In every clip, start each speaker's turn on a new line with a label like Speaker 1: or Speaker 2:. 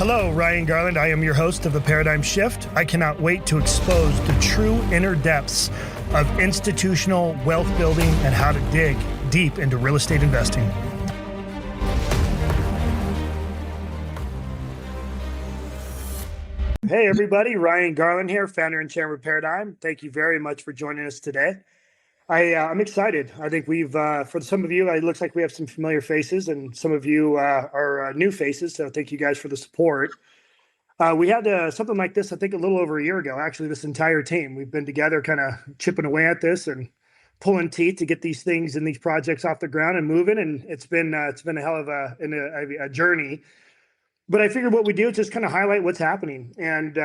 Speaker 1: Hello, Ryan Garland. I am your host of the Paradyme Shift. I cannot wait to expose the true inner depths of institutional wealth building and how to dig deep into real estate investing. Hey, everybody. Ryan Garland here, founder and chairman of Paradyme. Thank you very much for joining us today. I'm excited. I think for some of you, it looks like we have some familiar faces, and some of you are new faces. So thank you guys for the support. We had something like this, I think, a little over a year ago. Actually, this entire team, we've been together, kind of chipping away at this and pulling teeth to get these things and these projects off the ground and moving. And it's been a hell of a journey. But I figured what we do is just kind of highlight what's happening. And,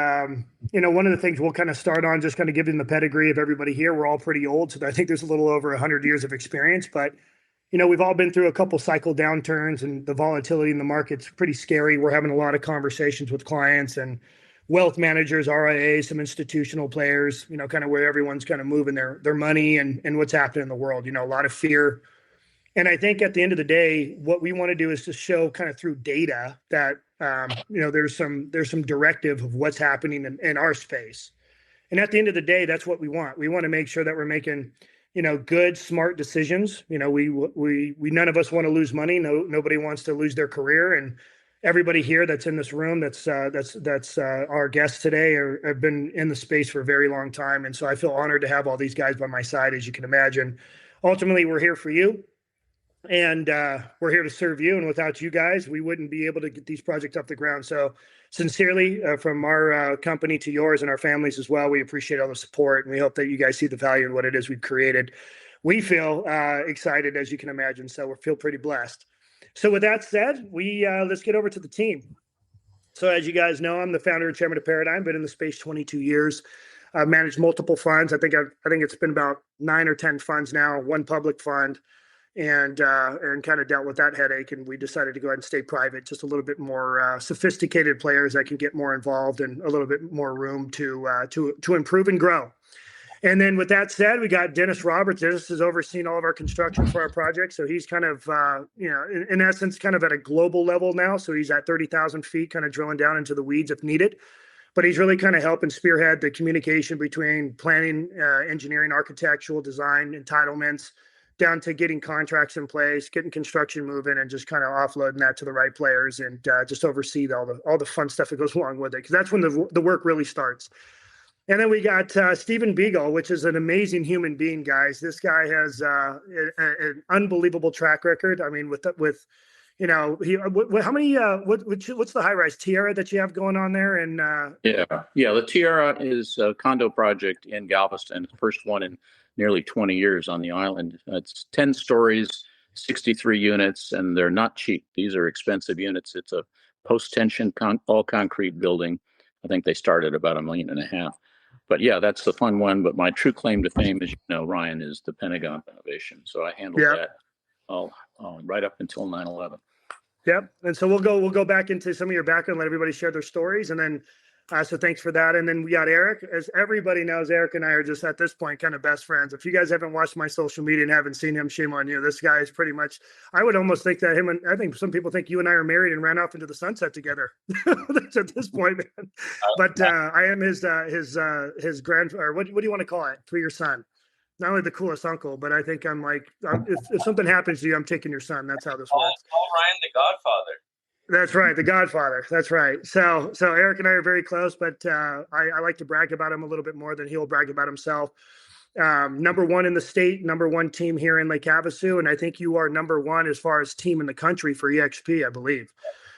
Speaker 1: one of the things we'll kind of start on, just kind of giving the pedigree of everybody here. We're all pretty old, so I think there's a little over 100 years of experience. But, we've all been through a couple cycle downturns, and the volatility in the market's pretty scary. We're having a lot of conversations with clients and wealth managers, RIAs, some institutional players, kind of where everyone's kind of moving their money and what's happening in the world. A lot of fear. And I think at the end of the day, what we want to do is to show kind of through data that, there's some directive of what's happening in our space. And at the end of the day, that's what we want. We want to make sure that we're making, good, smart decisions. We none of us want to lose money. Nobody wants to lose their career. And everybody here that's in this room, that's our guests today, have been in the space for a very long time. And so I feel honored to have all these guys by my side, as you can imagine. Ultimately, we're here for you. And we're here to serve you. And without you guys, we wouldn't be able to get these projects off the ground. So sincerely, from our company to yours and our families as well, we appreciate all the support. And we hope that you guys see the value in what it is we've created. We feel excited, as you can imagine. So we feel pretty blessed. So with that said, let's get over to the team. So as you guys know, I'm the founder and chairman of Paradyme. Been in the space 22 years. I've managed multiple funds. I think it's been about 9 or 10 funds now, one public fund. And kind of dealt with that headache, and we decided to go ahead and stay private, just a little bit more sophisticated players that can get more involved and a little bit more room to improve and grow. And then with that said, we got Dennis Roberts. Dennis has overseen all of our construction for our project, so he's kind of in essence kind of at a global level now. So he's at 30,000 feet, kind of drilling down into the weeds if needed. But he's really kind of helping spearhead the communication between planning, engineering, architectural design, entitlements, down to getting contracts in place, getting construction moving, and just kind of offloading that to the right players, and just oversee all the fun stuff that goes along with it, because that's when the work really starts. And then we got Stephen Beagle, which is an amazing human being, guys. This guy has an unbelievable track record. I mean, what's the high rise Tiara that you have going on there? And
Speaker 2: the Tiara is a condo project in Galveston, the first one in nearly 20 years on the island. It's 10 stories, 63 units, and they're not cheap. These are expensive units. It's a post-tension all concrete building. I think they started about $1.5 million. But yeah, that's the fun one. But my true claim to fame, as you know, Ryan, is the Pentagon renovation. So I handled that all right up until 9/11.
Speaker 1: Yep. And so we'll go back into some of your background, let everybody share their stories, and then so thanks for that. And then we got Eric. As everybody knows, Eric and I are just at this point kind of best friends. If you guys haven't watched my social media and haven't seen him, shame on you. This guy is pretty much, I would almost think that I think some people think you and I are married and ran off into the sunset together. That's at this point, man. But I am his grand, or what do you want to call it, for your son? Not only the coolest uncle, but I think I'm like, if something happens to you, I'm taking your son. That's how this works.
Speaker 3: Call Ryan the Godfather.
Speaker 1: That's right, the Godfather. That's right. So Eric and I are very close, but I like to brag about him a little bit more than he'll brag about himself. Number one in the state, number one team here in Lake Havasu, and I think you are number one as far as team in the country for EXP, I believe.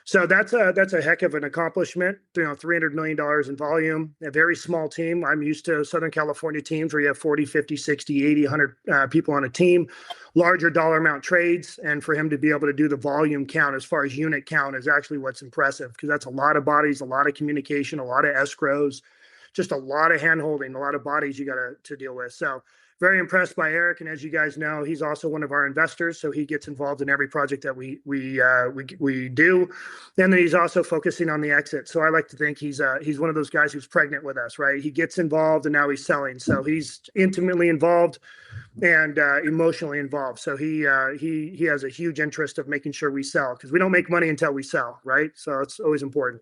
Speaker 1: So that's a heck of an accomplishment. $300 million in volume, a very small team. I'm used to Southern California teams where you have 40, 50, 60, 80, 100 people on a team, larger dollar amount trades. And for him to be able to do the volume count as far as unit count is actually what's impressive, because that's a lot of bodies, a lot of communication, a lot of escrows, just a lot of hand holding, a lot of bodies you got to deal with. So very impressed by Eric. And as you guys know, he's also one of our investors. So he gets involved in every project that we do. And then he's also focusing on the exit. So I like to think he's one of those guys who's pregnant with us, right? He gets involved and now he's selling. So he's intimately involved and emotionally involved. So he has a huge interest of making sure we sell, because we don't make money until we sell, right? So it's always important.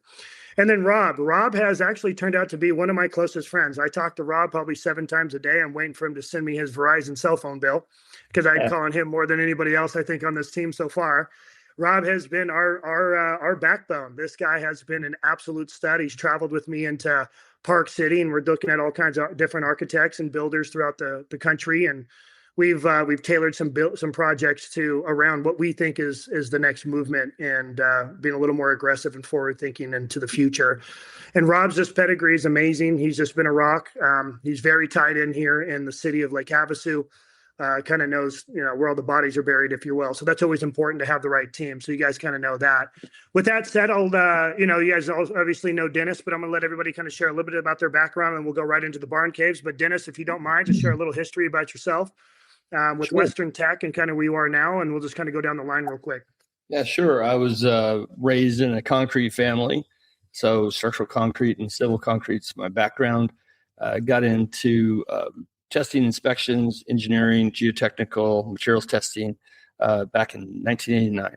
Speaker 1: And then Rob has actually turned out to be one of my closest friends. I talk to Rob probably 7 times a day. I'm waiting for him to send me his Verizon cell phone bill, because I'm calling him more than anybody else, I think, on this team so far. Rob has been our backbone. This guy has been an absolute stud. He's traveled with me into Park City, and we're looking at all kinds of different architects and builders throughout the country. And we've tailored some projects to around what we think is the next movement, and being a little more aggressive and forward thinking into the future. And Rob's just pedigree is amazing. He's just been a rock. He's very tied in here in the city of Lake Havasu. Kind of knows, where all the bodies are buried, if you will. So that's always important to have the right team. So you guys kind of know that. With that said, I'll, you guys obviously know Dennis, but I'm going to let everybody kind of share a little bit about their background, and we'll go right into the barn caves. But Dennis, if you don't mind, just share a little history about yourself with
Speaker 2: Sure.
Speaker 1: Western Tech and kind of where you are now, and we'll just kind of go down the line real quick.
Speaker 3: Yeah, sure. I was raised in a concrete family, so structural concrete and civil concrete's my background. Got into testing, inspections, engineering, geotechnical, materials testing back in 1989,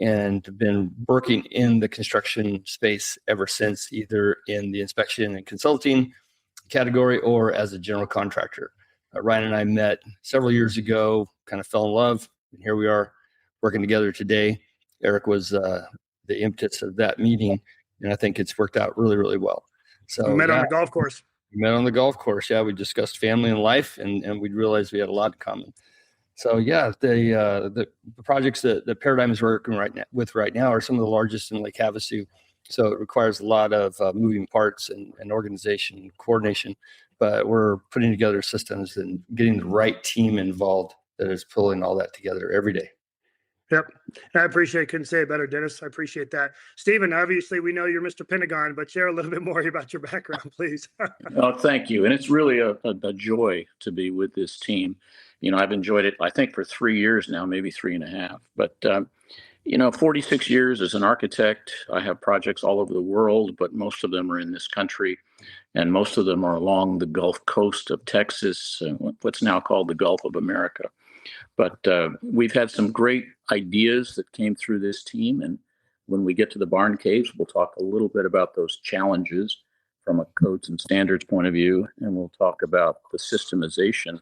Speaker 3: and been working in the construction space ever since, either in the inspection and consulting category or as a general contractor. Ryan and I met several years ago, kind of fell in love, and here we are working together today. Eric was the impetus of that meeting, and I think it's worked out really, really well. So
Speaker 1: we met on the golf course.
Speaker 3: We met on the golf course. Yeah, we discussed family and life, and we realized we had a lot in common. So yeah, the projects that Paradyme is working right now are some of the largest in Lake Havasu. So it requires a lot of moving parts and organization and coordination. But we're putting together systems and getting the right team involved that is pulling all that together every day.
Speaker 1: Yep. I appreciate it. Couldn't say it better, Dennis. I appreciate that. Stephen, obviously we know you're Mr. Pentagon, but share a little bit more about your background, please.
Speaker 2: Oh, thank you. And it's really a joy to be with this team. I've enjoyed it, I think, for 3 years now, maybe 3.5. But, 46 years as an architect. I have projects all over the world, but most of them are in this country. And most of them are along the Gulf Coast of Texas, what's now called the Gulf of America. But we've had some great ideas that came through this team. And when we get to the barn caves, we'll talk a little bit about those challenges from a codes and standards point of view. And we'll talk about the systemization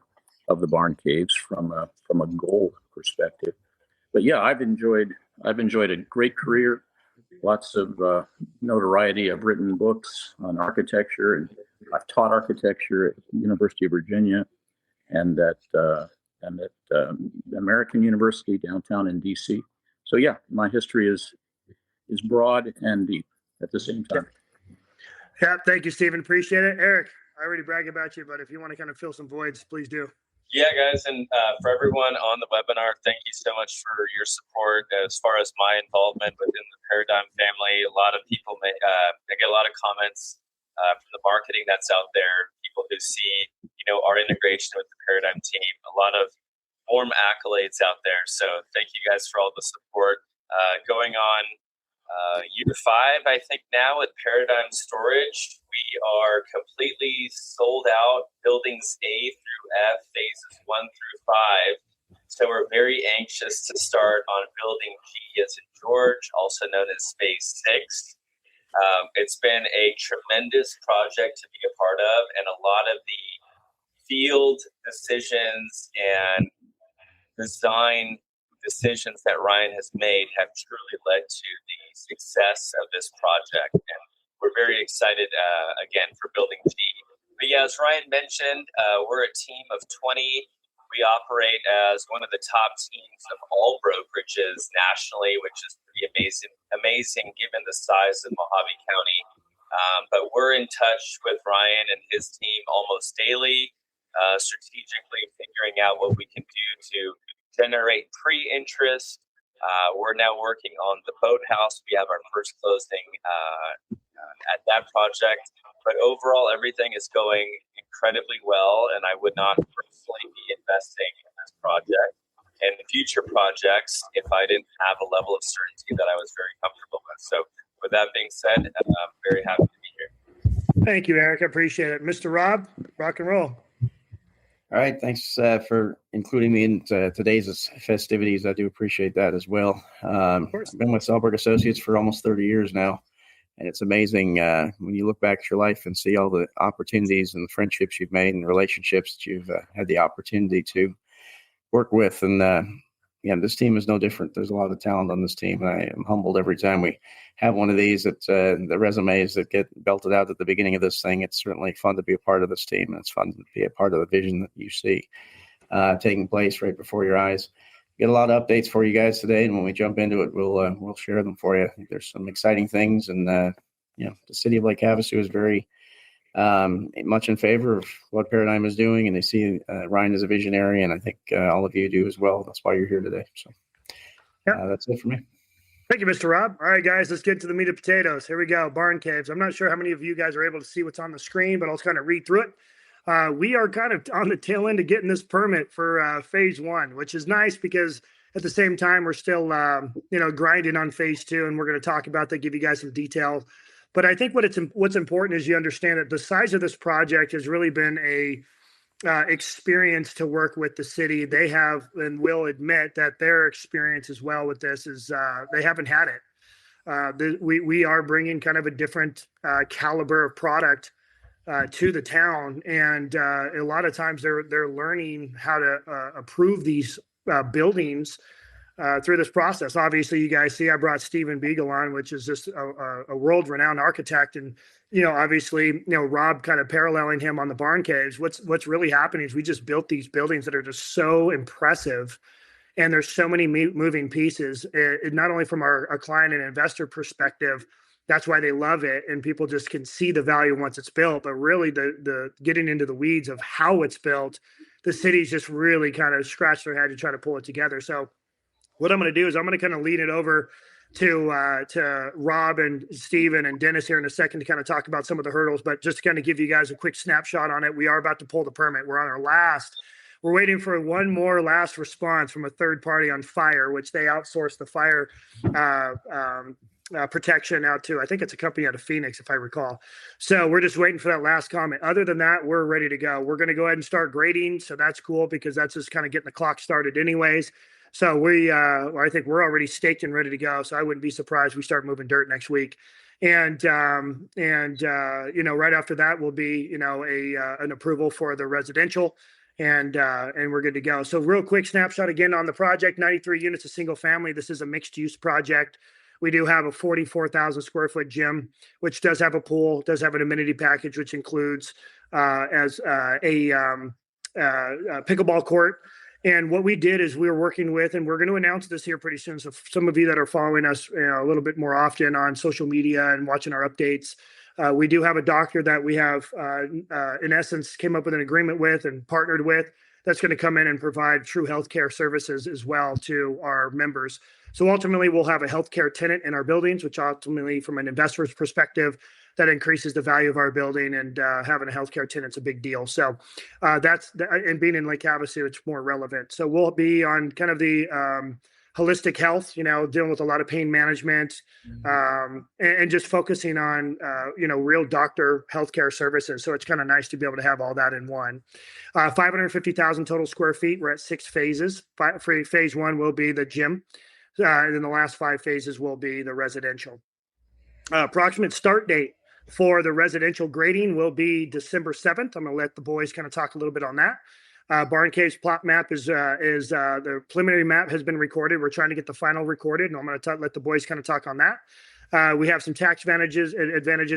Speaker 2: of the barn caves from a goal perspective. But yeah, I've enjoyed a great career, lots of notoriety. I've written books on architecture, and I've taught architecture at the University of Virginia and at American University downtown in DC. So yeah, my history is broad and deep at the same time.
Speaker 1: Yeah, thank you, Stephen. Appreciate it. Eric, I already brag about you, but if you want to kind of fill some voids, please do.
Speaker 4: Yeah, guys, and for everyone on the webinar, thank you so much for your support. As far as my involvement within the Paradyme family, a lot of people I get a lot of comments from the marketing that's out there. People who see, our integration with the Paradyme team. A lot of warm accolades out there. So thank you guys for all the support. Going on year 5, I think now with Paradyme Storage, we are completely sold out buildings A through F, phases 1 through 5. So we're very anxious to start on building G as in George, also known as phase 6. It's been a tremendous project to be a part of, and a lot of the field decisions and design decisions that Ryan has made have truly led to the success of this project. And we're very excited, again, for building G. But yeah, as Ryan mentioned, we're a team of 20. We operate as one of the top teams of all brokerages nationally, which is pretty amazing given the size of Mojave County. But we're in touch with Ryan and his team almost daily, strategically figuring out what we can do to generate pre-interest, We're now working on the boathouse. We have our first closing at that project. But overall, everything is going incredibly well, and I would not personally be investing in this project and future projects if I didn't have a level of certainty that I was very comfortable with. So with that being said, I'm very happy to be here.
Speaker 1: Thank you, Eric. I appreciate it. Mr. Rob, rock and roll.
Speaker 5: All right. Thanks for including me in today's festivities. I do appreciate that as well. I've been with Selberg Associates for almost 30 years now. And it's amazing when you look back at your life and see all the opportunities and the friendships you've made and relationships that you've had the opportunity to work with. And this team is no different. There's a lot of talent on this team. And I am humbled every time we have one of these. The resumes that get belted out at the beginning of this thing. It's certainly fun to be a part of this team. And it's fun to be a part of the vision that you see taking place right before your eyes. Get a lot of updates for you guys today, and when we jump into it, we'll share them for you. I think there's some exciting things, and the city of Lake Havasu is very much in favor of what Paradyme is doing, and they see Ryan as a visionary, and I think all of you do as well. That's why you're here today. So that's it for me.
Speaker 1: Thank you, Mr. Rob. All right, guys, let's get to the meat of potatoes. Here we go, barn caves. I'm not sure how many of you guys are able to see what's on the screen, but I'll kind of read through it. We are kind of on the tail end of getting this permit for phase one, which is nice because at the same time, we're still, grinding on phase two, and we're going to talk about that, give you guys some detail. But I think what's important is you understand that the size of this project has really been a experience to work with the city. They have and will admit that their experience as well with this is they haven't had it. We are bringing kind of a different caliber of product to the town, and a lot of times they're learning how to approve these buildings through this process. Obviously, you guys see I brought Stephen Beagle on, which is just a world-renowned architect, and obviously Rob kind of paralleling him on the barn caves. What's really happening is we just built these buildings that are just so impressive, and there's so many moving pieces. Not only from our client and investor perspective. That's why they love it, and people just can see the value once it's built. But really, the getting into the weeds of how it's built, the city's just really kind of scratched their head to try to pull it together. So, what I'm going to do is I'm going to kind of lead it over to Rob and Steven and Dennis here in a second to kind of talk about some of the hurdles. But just to kind of give you guys a quick snapshot on it, we are about to pull the permit. We're on our last. We're waiting for one more last response from a third party on fire, which they outsource the fire protection out to. I think it's a company out of Phoenix, if I recall. So we're just waiting for that last comment. Other than that, we're ready to go. We're going to go ahead and start grading. So that's cool because that's just kind of getting the clock started anyways. So I think we're already staked and ready to go. So I wouldn't be surprised we start moving dirt next week. And right after that will be, an approval for the residential, and we're good to go. So real quick snapshot again on the project, 93 units of single family. This is a mixed use project. We do have a 44,000 square foot gym, which does have a pool, does have an amenity package, which includes a pickleball court. And what we did is we were working with, and we're going to announce this here pretty soon. So some of you that are following us a little bit more often on social media and watching our updates, we do have a doctor that we have, in essence, came up with an agreement with and partnered with that's going to come in and provide true healthcare services as well to our members. So ultimately, we'll have a healthcare tenant in our buildings, which ultimately, from an investor's perspective, that increases the value of our building, and having a healthcare tenant's a big deal. So and being in Lake Havasu, it's more relevant. So we'll be on kind of the holistic health, dealing with a lot of pain management, and just focusing on, real doctor healthcare services. So it's kind of nice to be able to have all that in one. 550,000 total square feet. We're at 6 phases. Phase one will be the gym. And then the last 5 phases will be the residential. Approximate start date for the residential grading will be December 7th. I'm going to let the boys kind of talk a little bit on that. Barn Cave's plot map is the preliminary map has been recorded. We're trying to get the final recorded, and I'm going to let the boys kind of talk on that. We have some tax advantages,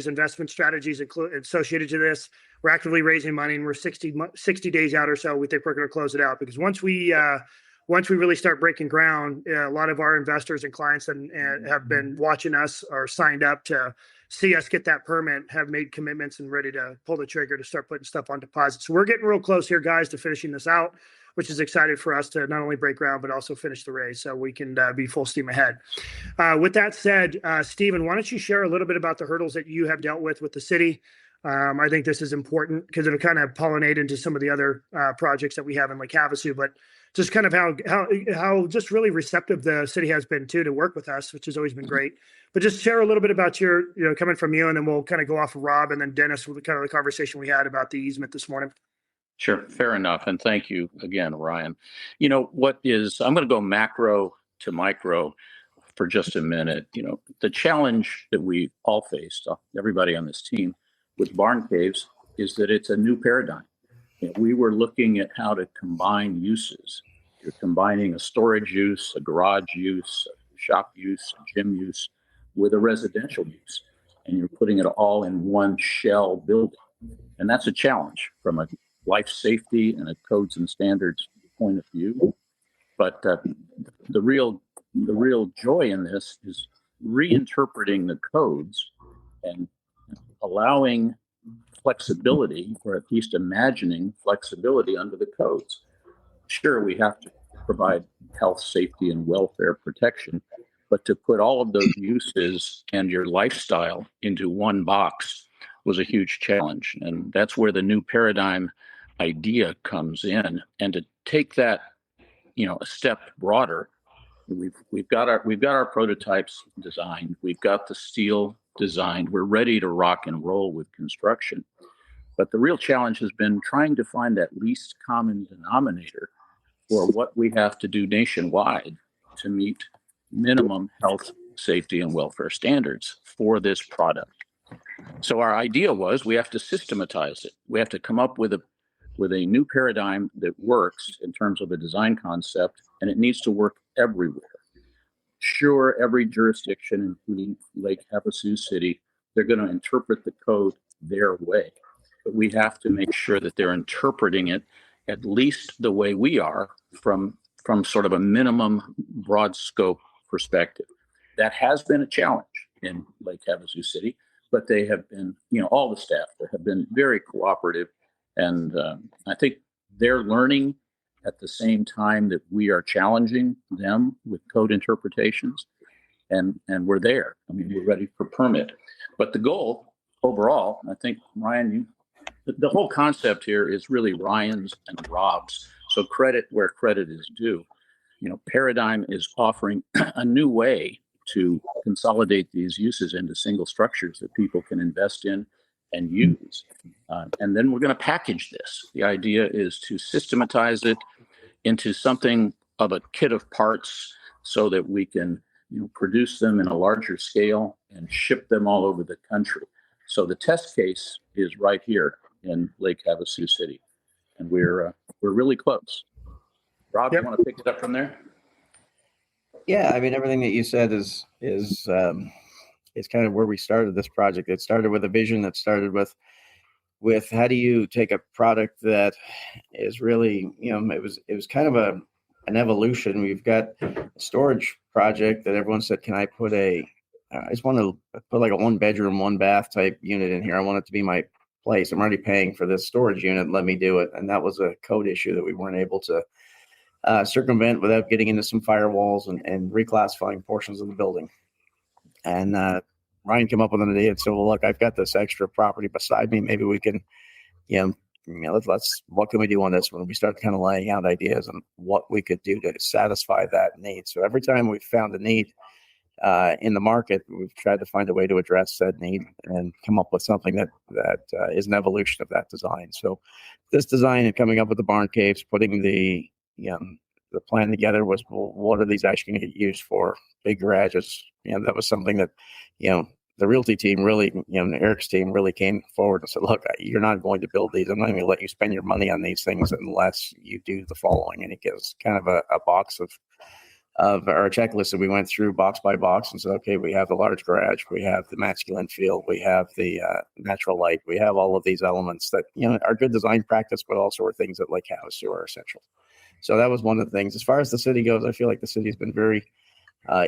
Speaker 1: investment strategies associated to this. We're actively raising money, and we're 60 days out or so. We think we're going to close it out because once we really start breaking ground, a lot of our investors and clients and have been watching us or signed up to see us get that permit, have made commitments and ready to pull the trigger to start putting stuff on deposit. So we're getting real close here, guys, to finishing this out. which is excited for us to not only break ground, but also finish the raise so we can be full steam ahead. With that said, Stephen, why don't you share a little bit about the hurdles that you have dealt with the city? I think this is important because it'll kind of pollinate into some of the other projects that we have in Lake Havasu, but just kind of how just really receptive the city has been to work with us, which has always been great. But just share a little bit about your, coming from you, and then we'll kind of go off of Rob and then Dennis with kind of the conversation we had about the easement this morning.
Speaker 2: Sure, fair enough. And thank you again, Ryan. I'm going to go macro to micro for just a minute. The challenge that we all faced, everybody on this team, with barn caves is that it's a new paradigm. We were looking at how to combine uses. You're combining a storage use, a garage use, a shop use, a gym use with a residential use, and you're putting it all in one shell building. And that's a challenge from a life safety and a codes and standards point of view. But the real joy in this is reinterpreting the codes and allowing flexibility, or at least imagining flexibility under the codes. Sure, we have to provide health, safety, and welfare protection, but to put all of those uses and your lifestyle into one box was a huge challenge. And that's where the new paradigm idea comes in. And to take that, a step broader, we've got our prototypes designed, we've got the steel designed, we're ready to rock and roll with construction. But the real challenge has been trying to find that least common denominator for what we have to do nationwide to meet minimum health, safety, and welfare standards for this product. So our idea was we have to systematize it. We have to come up with a new paradigm that works in terms of a design concept, and it needs to work everywhere. Sure, every jurisdiction, including Lake Havasu City, they're going to interpret the code their way. But we have to make sure that they're interpreting it at least the way we are from sort of a minimum broad scope perspective. That has been a challenge in Lake Havasu City, but they have been, all the staff there have been very cooperative. And I think they're learning at the same time that we are challenging them with code interpretations. And we're there. We're ready for permit. But the goal overall, I think, Ryan, the whole concept here is really Ryan's and Rob's. So credit where credit is due. Paradyme is offering a new way to consolidate these uses into single structures that people can invest in and use. And then we're going to package this. The idea is to systematize it into something of a kit of parts so that we can produce them in a larger scale and ship them all over the country. So the test case is right here in Lake Havasu City, and we're really close. Rob, You want to pick it up from there?
Speaker 5: Yeah, everything that you said is kind of where we started this project. It started with a vision that started with how do you take a product that is really, it was kind of an evolution. We've got a storage project that everyone said, can I put I just want to put like a 1-bedroom, 1-bath type unit in here. I want it to be my place. I'm already paying for this storage unit. Let me do it. And that was a code issue that we weren't able to circumvent without getting into some firewalls and reclassifying portions of the building. And Ryan came up with an idea and said, well, look, I've got this extra property beside me. Maybe we can, what can we do on this when we start kind of laying out ideas on what we could do to satisfy that need. So every time we've found a need in the market, we've tried to find a way to address that need and come up with something that is an evolution of that design. So this design and coming up with the barn caves, putting the plan together was, well, what are these actually going to get used for? Big garages. That was something that, the realty team really, Eric's team really came forward and said, look, you're not going to build these. I'm not going to let you spend your money on these things unless you do the following. And it gives kind of a box of our checklist that we went through box by box and said, okay, we have the large garage, we have the masculine field, we have the natural light, we have all of these elements that, are good design practice, but also are things that Lake Havasu are essential. So that was one of the things. As far as the city goes, I feel like the city's been very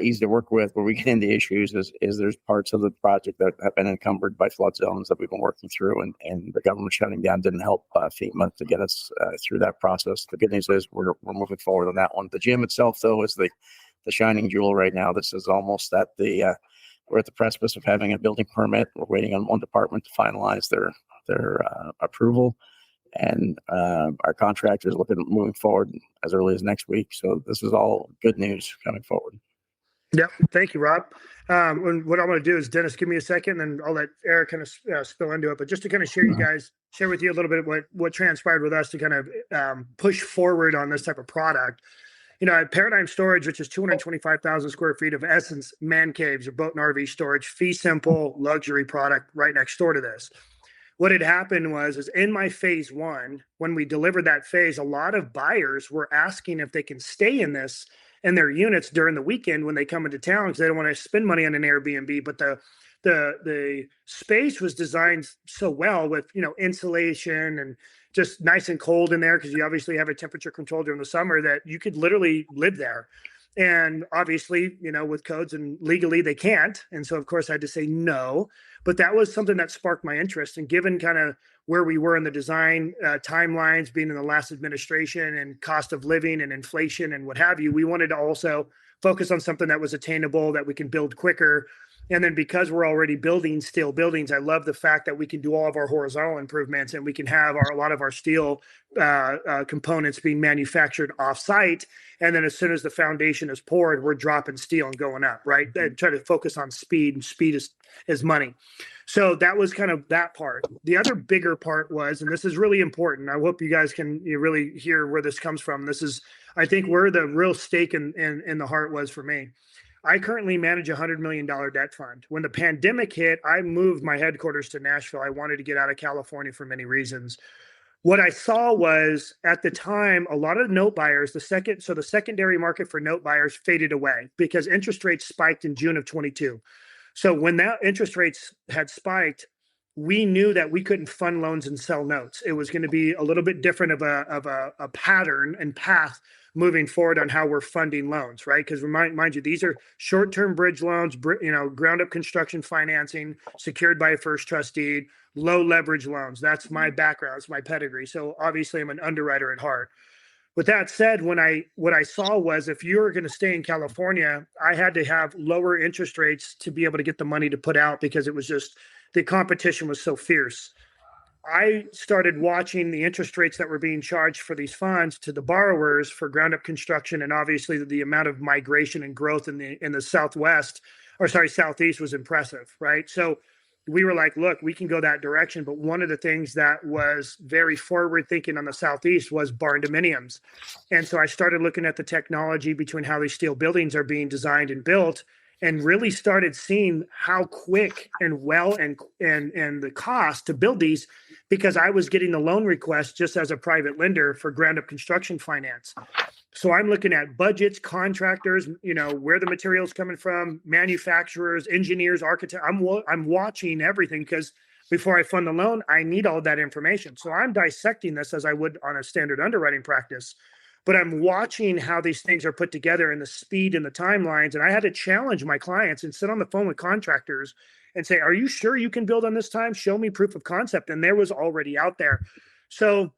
Speaker 5: easy to work with. Where we get into issues is there's parts of the project that have been encumbered by flood zones that we've been working through, and the government shutting down didn't help FEMA to get us through that process. The good news is we're moving forward on that one. The gym itself, though, is the shining jewel right now. This is almost at the we're at the precipice of having a building permit. We're waiting on one department to finalize their approval. And our contractor is looking at moving forward as early as next week. So this is all good news coming forward.
Speaker 1: Yeah, thank you, Rob. And what I'm going to do is, Dennis, give me a second, and I'll let Eric kind of spill into it. But just to kind of share with you a little bit what transpired with us to kind of push forward on this type of product. You know, at Paradyme Storage, which is 225,000 square feet of Essence man caves or boat and RV storage, fee simple luxury product right next door to this. What had happened is in my phase one, when we delivered that phase, a lot of buyers were asking if they can stay in their units during the weekend when they come into town, because they don't want to spend money on an Airbnb. But the space was designed so well with, you know, insulation and just nice and cold in there, because you obviously have a temperature control during the summer, that you could literally live there. And obviously, you know, with codes and legally they can't. And so, of course, I had to say no. But that was something that sparked my interest. And given kind of where we were in the design timelines, being in the last administration, and cost of living and inflation and what have you, we wanted to also focus on something that was attainable, that we can build quicker. And then because we're already building steel buildings, I love the fact that we can do all of our horizontal improvements, and we can have a lot of our steel components being manufactured off-site. And then as soon as the foundation is poured, we're dropping steel and going up, right? And try to focus on speed, and speed is money. So that was kind of that part. The other bigger part was, and this is really important, I hope you guys can really hear where this comes from. This is, I think, where the real stake in the heart was for me. I currently manage a $100 million debt fund. When the pandemic hit, I moved my headquarters to Nashville. I wanted to get out of California for many reasons. What I saw was, at the time, a lot of note buyers, the secondary market for note buyers faded away because interest rates spiked in June of 22. So when that interest rates had spiked, we knew that we couldn't fund loans and sell notes. It was going to be a little bit different of a pattern and path moving forward on how we're funding loans, right? Because mind you, these are short-term bridge loans, ground-up construction financing, secured by a first trust deed, low leverage loans. That's my background, it's my pedigree. So obviously, I'm an underwriter at heart. With that said, what I saw was, if you were going to stay in California, I had to have lower interest rates to be able to get the money to put out, because it was just, the competition was so fierce. I started watching the interest rates that were being charged for these funds to the borrowers for ground up construction. And obviously the amount of migration and growth in the Southeast was impressive, right? So we were like, look, we can go that direction. But one of the things that was very forward thinking on the Southeast was barn dominiums. And so I started looking at the technology between how these steel buildings are being designed and built, and really started seeing how quick and well and the cost to build these, because I was getting the loan request just as a private lender for ground up construction finance. So I'm looking at budgets, contractors, where the material's coming from, manufacturers, engineers, architects. I'm watching everything, because before I fund the loan, I need all that information. So I'm dissecting this as I would on a standard underwriting practice. But I'm watching how these things are put together and the speed and the timelines. And I had to challenge my clients and sit on the phone with contractors and say, are you sure you can build on this time? Show me proof of concept. And there was already out there. So,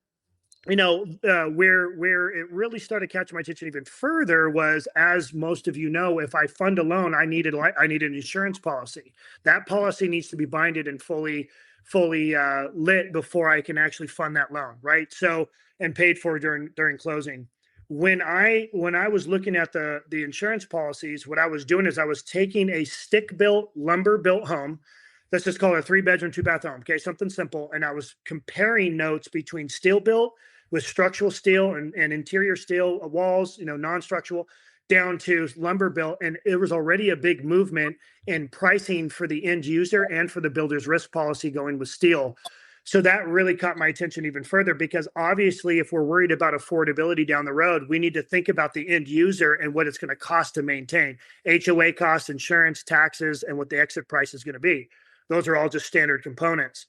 Speaker 1: where it really started catching my attention even further was, as most of you know, if I fund a loan, I need an insurance policy. That policy needs to be binded and fully lit before I can actually fund that loan, right? So, and paid for during closing. When I was looking at the insurance policies, what I was doing is I was taking a stick-built, lumber-built home. Let's just call it a 3-bedroom, 2-bath home. Okay, something simple. And I was comparing notes between steel-built with structural steel and interior steel walls, non-structural, down to lumber-built. And it was already a big movement in pricing for the end user and for the builder's risk policy going with steel. So that really caught my attention even further, because obviously if we're worried about affordability down the road, we need to think about the end user and what it's going to cost to maintain. HOA costs, insurance, taxes, and what the exit price is going to be. Those are all just standard components.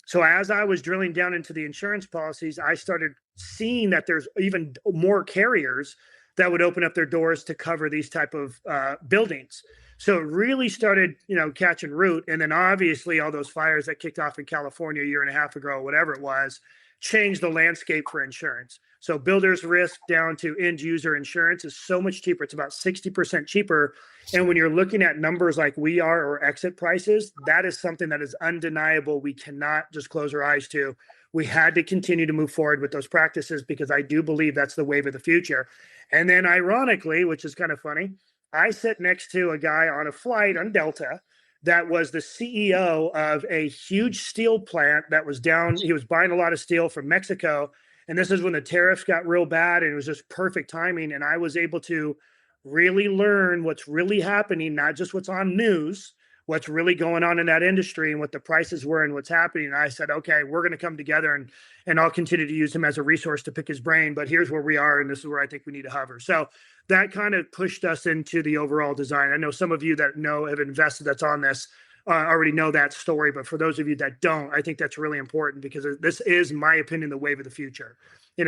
Speaker 1: So as I was drilling down into the insurance policies, I started seeing that there's even more carriers that would open up their doors to cover these type of buildings. So it really started, catching root. And then obviously all those fires that kicked off in California a year and a half ago, whatever it was, changed the landscape for insurance. So builders risk down to end user insurance is so much cheaper. It's about 60% cheaper. And when you're looking at numbers like we are or exit prices, that is something that is undeniable. We cannot just close our eyes to. We had to continue to move forward with those practices because I do believe that's the wave of the future. And then ironically, which is kind of funny, I sit next to a guy on a flight on Delta that was the CEO of a huge steel plant that was down. He was buying a lot of steel from Mexico. And this is when the tariffs got real bad and it was just perfect timing. And I was able to really learn what's really happening, not just what's on news, what's really going on in that industry and what the prices were and what's happening. And I said, okay, we're going to come together and I'll continue to use him as a resource to pick his brain, but here's where we are. And this is where I think we need to hover. So that kind of pushed us into the overall design. I know some of you that have invested that's on this already know that story, but for those of you that don't, I think that's really important because this is, in my opinion, the wave of the future.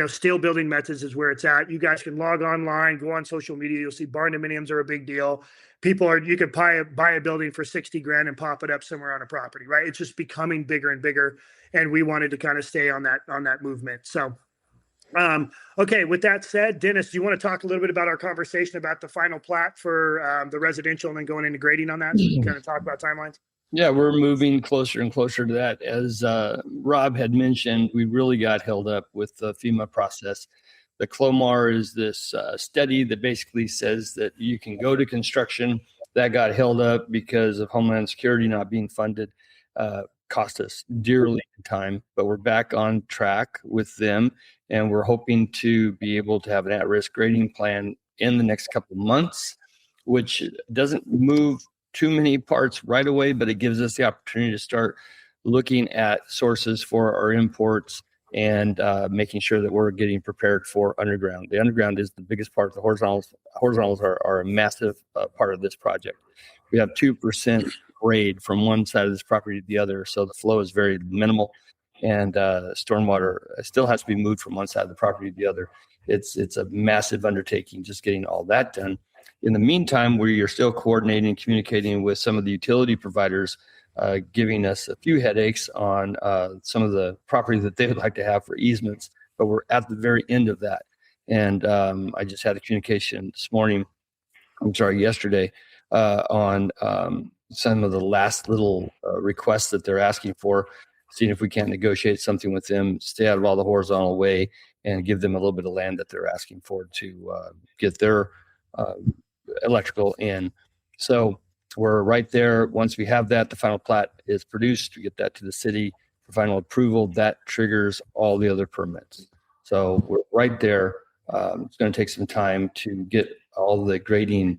Speaker 1: Steel building methods is where it's at. You guys can log online, go on social media. You'll see barn dominiums are a big deal. You could buy a building for 60 grand and pop it up somewhere on a property, right? It's just becoming bigger and bigger. And we wanted to kind of stay on that movement. So, okay. With that said, Dennis, do you want to talk a little bit about our conversation about the final plat for the residential and then going into grading on that? So we can kind of talk about timelines.
Speaker 3: Yeah, we're moving closer and closer to that. As Rob had mentioned, we really got held up with the FEMA process. The CLOMAR is this study that basically says that you can go to construction. That got held up because of Homeland Security not being funded. Cost us dearly in time, but we're back on track with them. And we're hoping to be able to have an at-risk grading plan in the next couple of months, which doesn't move too many parts right away, but it gives us the opportunity to start looking at sources for our imports and making sure that we're getting prepared for underground. The underground is the biggest part. The horizontals are a massive part of this project. We have 2% grade from one side of this property to the other, so the flow is very minimal, and stormwater still has to be moved from one side of the property to the other. It's a massive undertaking just getting all that done. In the meantime, we are still coordinating and communicating with some of the utility providers, giving us a few headaches on some of the property that they would like to have for easements, but we're at the very end of that. And I just had a communication yesterday, on some of the last little requests that they're asking for, seeing if we can't negotiate something with them, stay out of all the horizontal way, and give them a little bit of land that they're asking for to get their electrical in. So we're right there. Once we have that, the final plat is produced. We get that to the city for final approval. That triggers all the other permits. So we're right there. It's going to take some time to get all the grading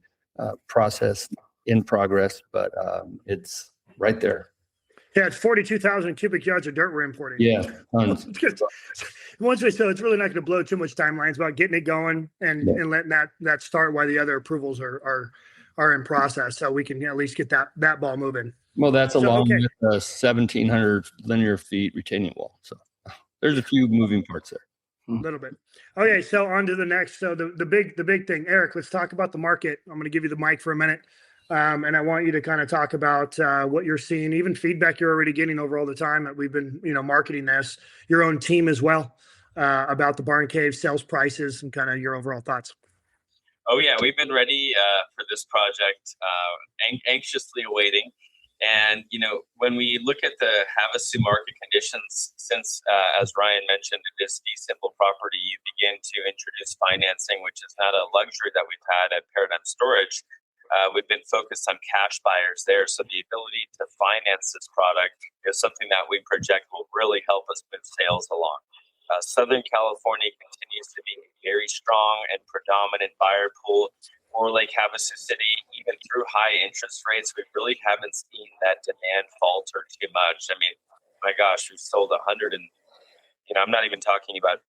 Speaker 3: process in progress, but it's right there.
Speaker 1: Yeah, it's 42,000 cubic yards of dirt we're importing.
Speaker 3: Yeah.
Speaker 1: So it's really not going to blow too much timelines. It's about getting it going and letting that start while the other approvals are in process, so we can at least get that ball moving.
Speaker 3: Well, that's along with 1,700 linear feet retaining wall. So there's a few moving parts there.
Speaker 1: A little bit. Okay, so on to the next. So the big thing, Eric, let's talk about the market. I'm going to give you the mic for a minute. And I want you to kind of talk about what you're seeing, even feedback you're already getting over all the time that we've been, marketing this, your own team as well, about the barn cave sales prices and kind of your overall thoughts.
Speaker 4: Oh yeah, we've been ready for this project, anxiously awaiting. And, when we look at the Havasu market conditions, since, as Ryan mentioned, it is fee simple property, you begin to introduce financing, which is not a luxury that we've had at Paradyme Storage. We've been focused on cash buyers there. So the ability to finance this product is something that we project will really help us move sales along. Southern California continues to be a very strong and predominant buyer pool. More like Havasu City, even through high interest rates, we really haven't seen that demand falter too much. I mean, my gosh, we've sold 100 and, I'm not even talking about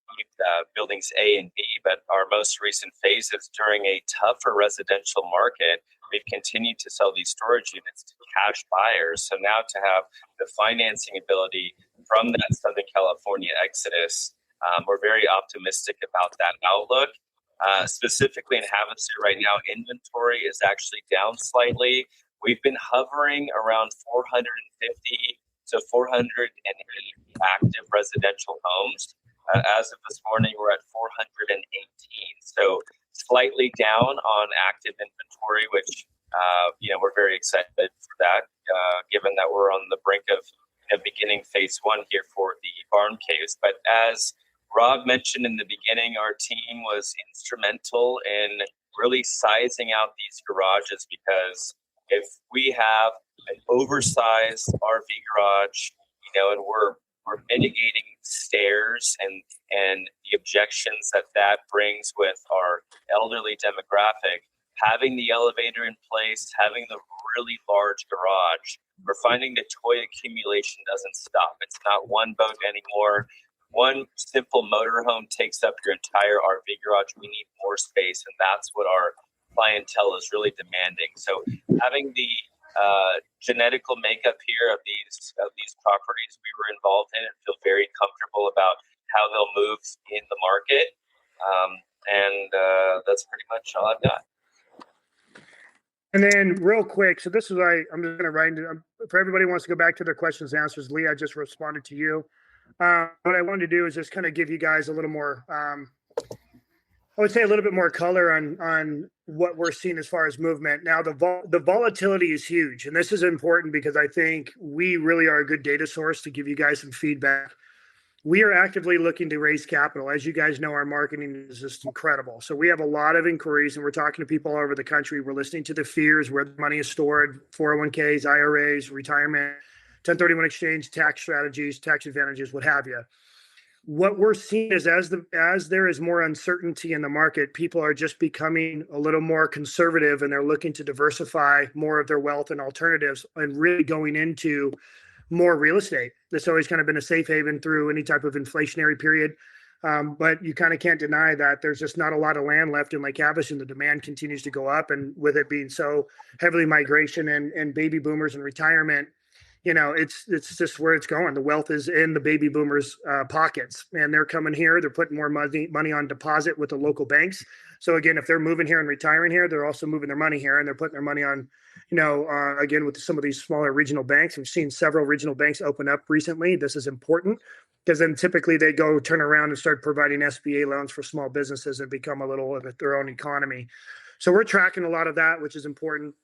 Speaker 4: buildings A and B, but our most recent phases during a tougher residential market, we've continued to sell these storage units to cash buyers. So now to have the financing ability from that Southern California exodus, we're very optimistic about that outlook. Specifically in Havasu right now, inventory is actually down slightly. We've been hovering around 450 to 480 active residential homes. As of this morning, we're at 418. So slightly down on active inventory, which we're very excited for that, given that we're on the brink of beginning phase one here for the barn caves. But as Rob mentioned in the beginning, our team was instrumental in really sizing out these garages, because if we have an oversized RV garage, and we're mitigating stairs and the objections that brings with our elderly demographic, having the elevator in place, having the really large garage, we're finding the toy accumulation doesn't stop. It's not one boat anymore. One simple motorhome takes up your entire RV garage. We need more space, and that's what our clientele is really demanding. So having the genetical makeup here of these properties we were involved in, and feel very comfortable about how they'll move in the market. And that's pretty much all I've got.
Speaker 1: And then real quick, so this is why I'm just going to write into, for everybody who wants to go back to their questions and answers. Lee, I just responded to you. What I wanted to do is just kind of give you guys a little more, I would say a little bit more color on what we're seeing as far as movement. Now, the volatility is huge, and this is important because I think we really are a good data source to give you guys some feedback. We are actively looking to raise capital. As you guys know, our marketing is just incredible. So we have a lot of inquiries, and we're talking to people all over the country. We're listening to the fears, where the money is stored, 401ks, IRAs, retirement, 1031 exchange, tax strategies, tax advantages, what have you. What we're seeing is as there is more uncertainty in the market, people are just becoming a little more conservative, and they're looking to diversify more of their wealth and alternatives, and really going into more real estate. That's always kind of been a safe haven through any type of inflationary period. But you kind of can't deny that there's just not a lot of land left in Lake Havasu. The demand continues to go up, and with it being so heavily migration and baby boomers and retirement, it's just where it's going. The wealth is in the baby boomers' pockets, and they're coming here. They're putting more money on deposit with the local banks. So again, if they're moving here and retiring here, they're also moving their money here, and they're putting their money on, again, with some of these smaller regional banks. We've seen several regional banks open up recently. This is important because then typically they go turn around and start providing SBA loans for small businesses and become a little of their own economy. So we're tracking a lot of that, which is important.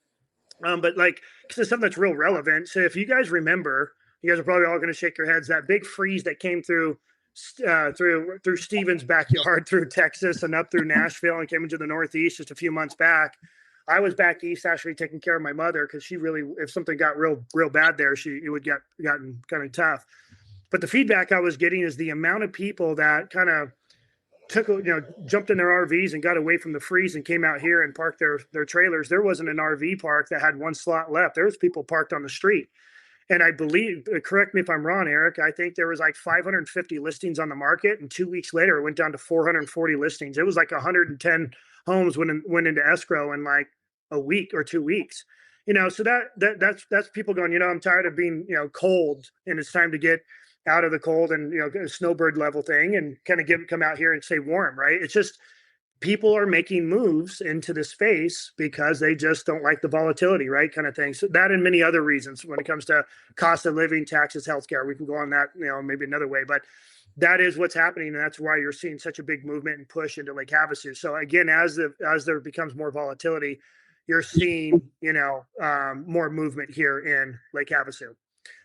Speaker 1: But because it's something that's real relevant. So if you guys remember, you guys are probably all going to shake your heads, that big freeze that came through Stephen's backyard, through Texas and up through Nashville, and came into the Northeast just a few months back. I was back east actually taking care of my mother, because she really, if something got real bad there, it would gotten kind of tough. But the feedback I was getting is the amount of people that kind of jumped in their RVs and got away from the freeze and came out here and parked their trailers. There wasn't an RV park that had one slot left. There was people parked on the street. And I believe, correct me if I'm wrong, Eric, I think there was like 550 listings on the market, and 2 weeks later it went down to 440 listings. It was like 110 homes went into escrow in like a week or 2 weeks. So that's people going, I'm tired of being, cold, and it's time to get out of the cold and, a snowbird level thing, and kind of come out here and stay warm, right? It's just people are making moves into the space because they just don't like the volatility, right? Kind of thing. So that and many other reasons when it comes to cost of living, taxes, healthcare, we can go on that, maybe another way, but that is what's happening. And that's why you're seeing such a big movement and push into Lake Havasu. So again, as there becomes more volatility, you're seeing, more movement here in Lake Havasu.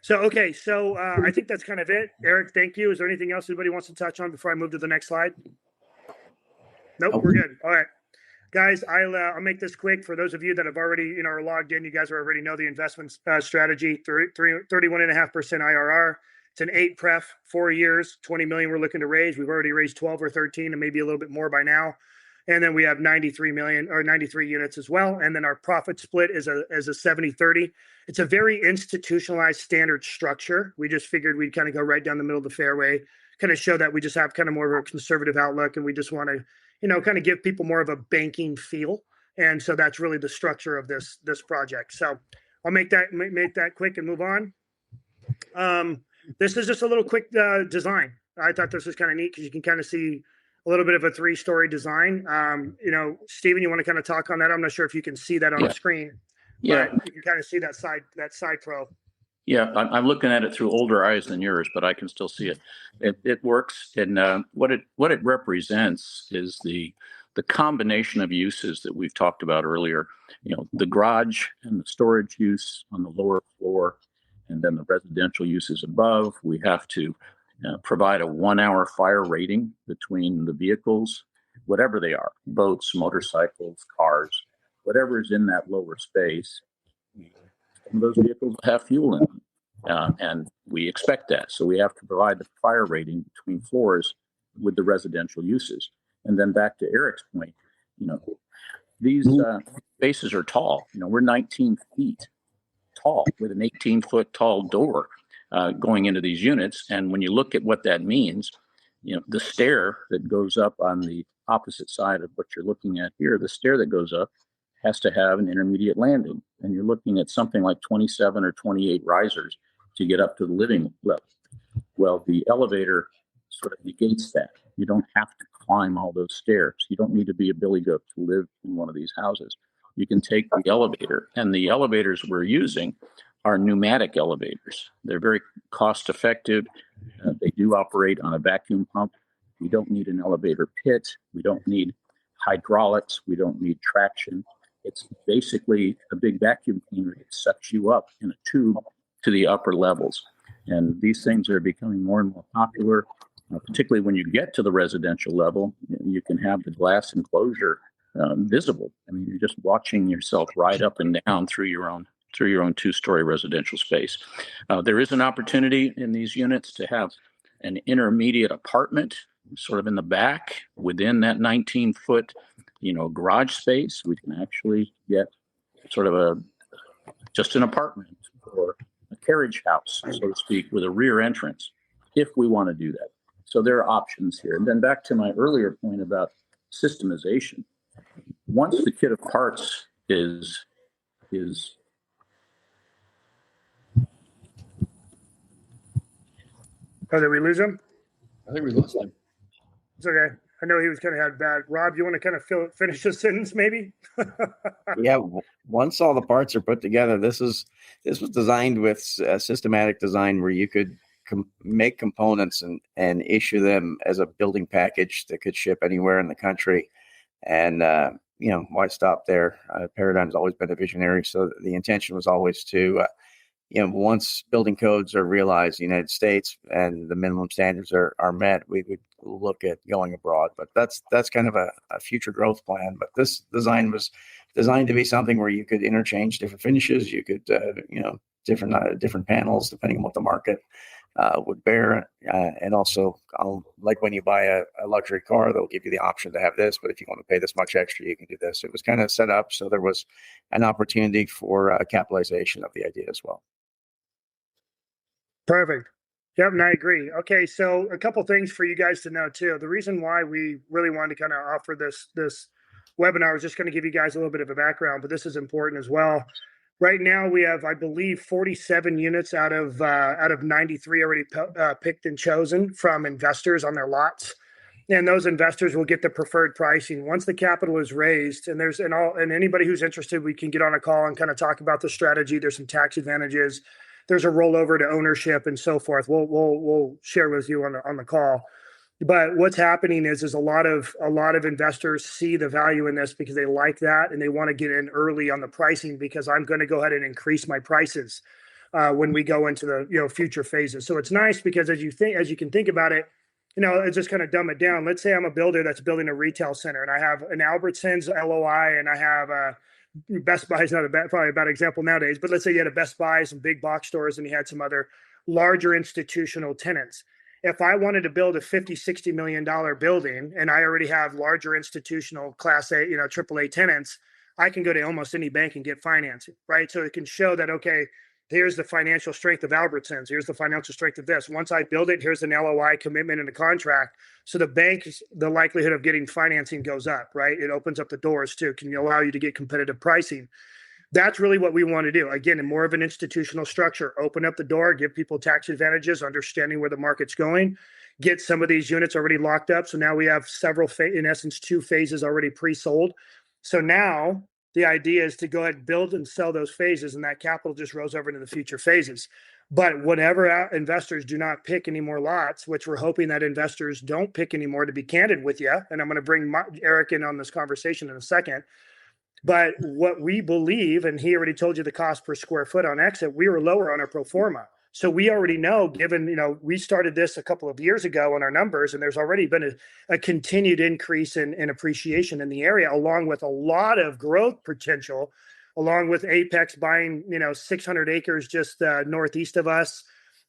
Speaker 1: So, okay. So I think that's kind of it. Eric, thank you. Is there anything else anybody wants to touch on before I move to the next slide? Nope, we're good. All right, guys, I'll make this quick. For those of you that have already, are logged in, you guys already know the investment strategy, 31.5% IRR. It's an 8 pref, 4 years, 20 million we're looking to raise. We've already raised 12 or 13 and maybe a little bit more by now. And then we have 93 units as well. And then our profit split is a 70-30. It's a very institutionalized standard structure. We just figured we'd kind of go right down the middle of the fairway, kind of show that we just have kind of more of a conservative outlook, and we just want to, kind of give people more of a banking feel. And so that's really the structure of this project. So I'll make that quick and move on. This is just a little quick design. I thought this was kind of neat because you can kind of see a little bit of a 3-story design. Stephen, you want to kind of talk on that? I'm not sure if you can see that on the screen.
Speaker 2: Yeah.
Speaker 1: But you can kind of see that side pro.
Speaker 2: Yeah, I'm looking at it through older eyes than yours, but I can still see it. It works, and what it represents is the combination of uses that we've talked about earlier. The garage and the storage use on the lower floor, and then the residential uses above. We have to provide a 1-hour fire rating between the vehicles, whatever they are, boats, motorcycles, cars, whatever is in that lower space. Some of those vehicles have fuel in them, and we expect that. So we have to provide the fire rating between floors with the residential uses. And then back to Eric's point, these spaces are tall. We're 19 feet tall with an 18-foot tall door going into these units. And when you look at what that means, the stair that goes up on the opposite side of what you're looking at here, the stair that goes up has to have an intermediate landing. And you're looking at something like 27 or 28 risers to get up to the living level. Well, the elevator sort of negates that. You don't have to climb all those stairs. You don't need to be a billy goat to live in one of these houses. You can take the elevator, and the elevators we're using are pneumatic elevators. They're very cost effective. They do operate on a vacuum pump. We don't need an elevator pit. We don't need hydraulics. We don't need traction. It's basically a big vacuum cleaner that sucks you up in a tube to the upper levels. And these things are becoming more and more popular, particularly when you get to the residential level. You can have the glass enclosure visible. I mean, you're just watching yourself ride up and down through your own 2-story residential space. There is an opportunity in these units to have an intermediate apartment sort of in the back within that 19-foot garage space. We can actually get sort of just an apartment or a carriage house, so to speak, with a rear entrance, if we want to do that. So there are options here. And then back to my earlier point about systemization. Once the kit of parts is
Speaker 1: Oh, did we lose him?
Speaker 3: I think we lost him.
Speaker 1: It's okay. I know he was kind of had bad. Rob, you want to kind of finish the sentence, maybe?
Speaker 5: Yeah. Once all the parts are put together, this was designed with systematic design where you could make components and issue them as a building package that could ship anywhere in the country. And why stop there? Paradyme's always been a visionary, so the intention was always to once building codes are realized in the United States and the minimum standards are met, we would look at going abroad. But that's kind of a future growth plan. But this design was designed to be something where you could interchange different finishes. You could, different panels depending on what the market would bear. And also, like when you buy a luxury car, they'll give you the option to have this. But if you want to pay this much extra, you can do this. It was kind of set up so there was an opportunity for capitalization of the idea as well.
Speaker 1: Perfect. Yep, and I agree. Okay, so a couple things for you guys to know too. The reason why we really wanted to kind of offer this webinar is just going to give you guys a little bit of a background, but this is important as well. Right now, we have, I believe, 47 units out of 93 already picked and chosen from investors on their lots, and those investors will get the preferred pricing once the capital is raised. And and anybody who's interested, we can get on a call and kind of talk about the strategy. There's some tax advantages. There's a rollover to ownership and so forth. We'll share with you on the call. But what's happening is a lot of investors see the value in this because they like that and they want to get in early on the pricing, because I'm going to go ahead and increase my prices when we go into the future phases. So it's nice because as you can think about it, it's just kind of dumb it down. Let's say I'm a builder that's building a retail center and I have an Albertsons LOI and I have Best Buy is not probably a bad example nowadays, but let's say you had a Best Buy, some big box stores, and you had some other larger institutional tenants. If I wanted to build a $50-60 million building and I already have larger institutional class A, AAA tenants, I can go to almost any bank and get financing, right? So it can show that, okay, here's the financial strength of Albertsons. Here's the financial strength of this. Once I build it, here's an LOI commitment and a contract. So the bank, the likelihood of getting financing goes up, right? It opens up the doors too. Can allow you to get competitive pricing. That's really what we want to do. Again, in more of an institutional structure, open up the door, give people tax advantages, understanding where the market's going. get some of these units already locked up. So now we have several, in essence, 2 phases already pre-sold. So now the idea is to go ahead and build and sell those phases, and that capital just rolls over into the future phases. But whatever investors do not pick any more lots, which we're hoping that investors don't pick anymore, to be candid with you, and I'm going to bring Eric in on this conversation in a second. But what we believe, and he already told you the cost per square foot on exit, we were lower on our pro forma. So we already know, given, we started this a couple of years ago on our numbers, and there's already been a continued increase in appreciation in the area, along with a lot of growth potential, along with Apex buying, 600 acres just northeast of us.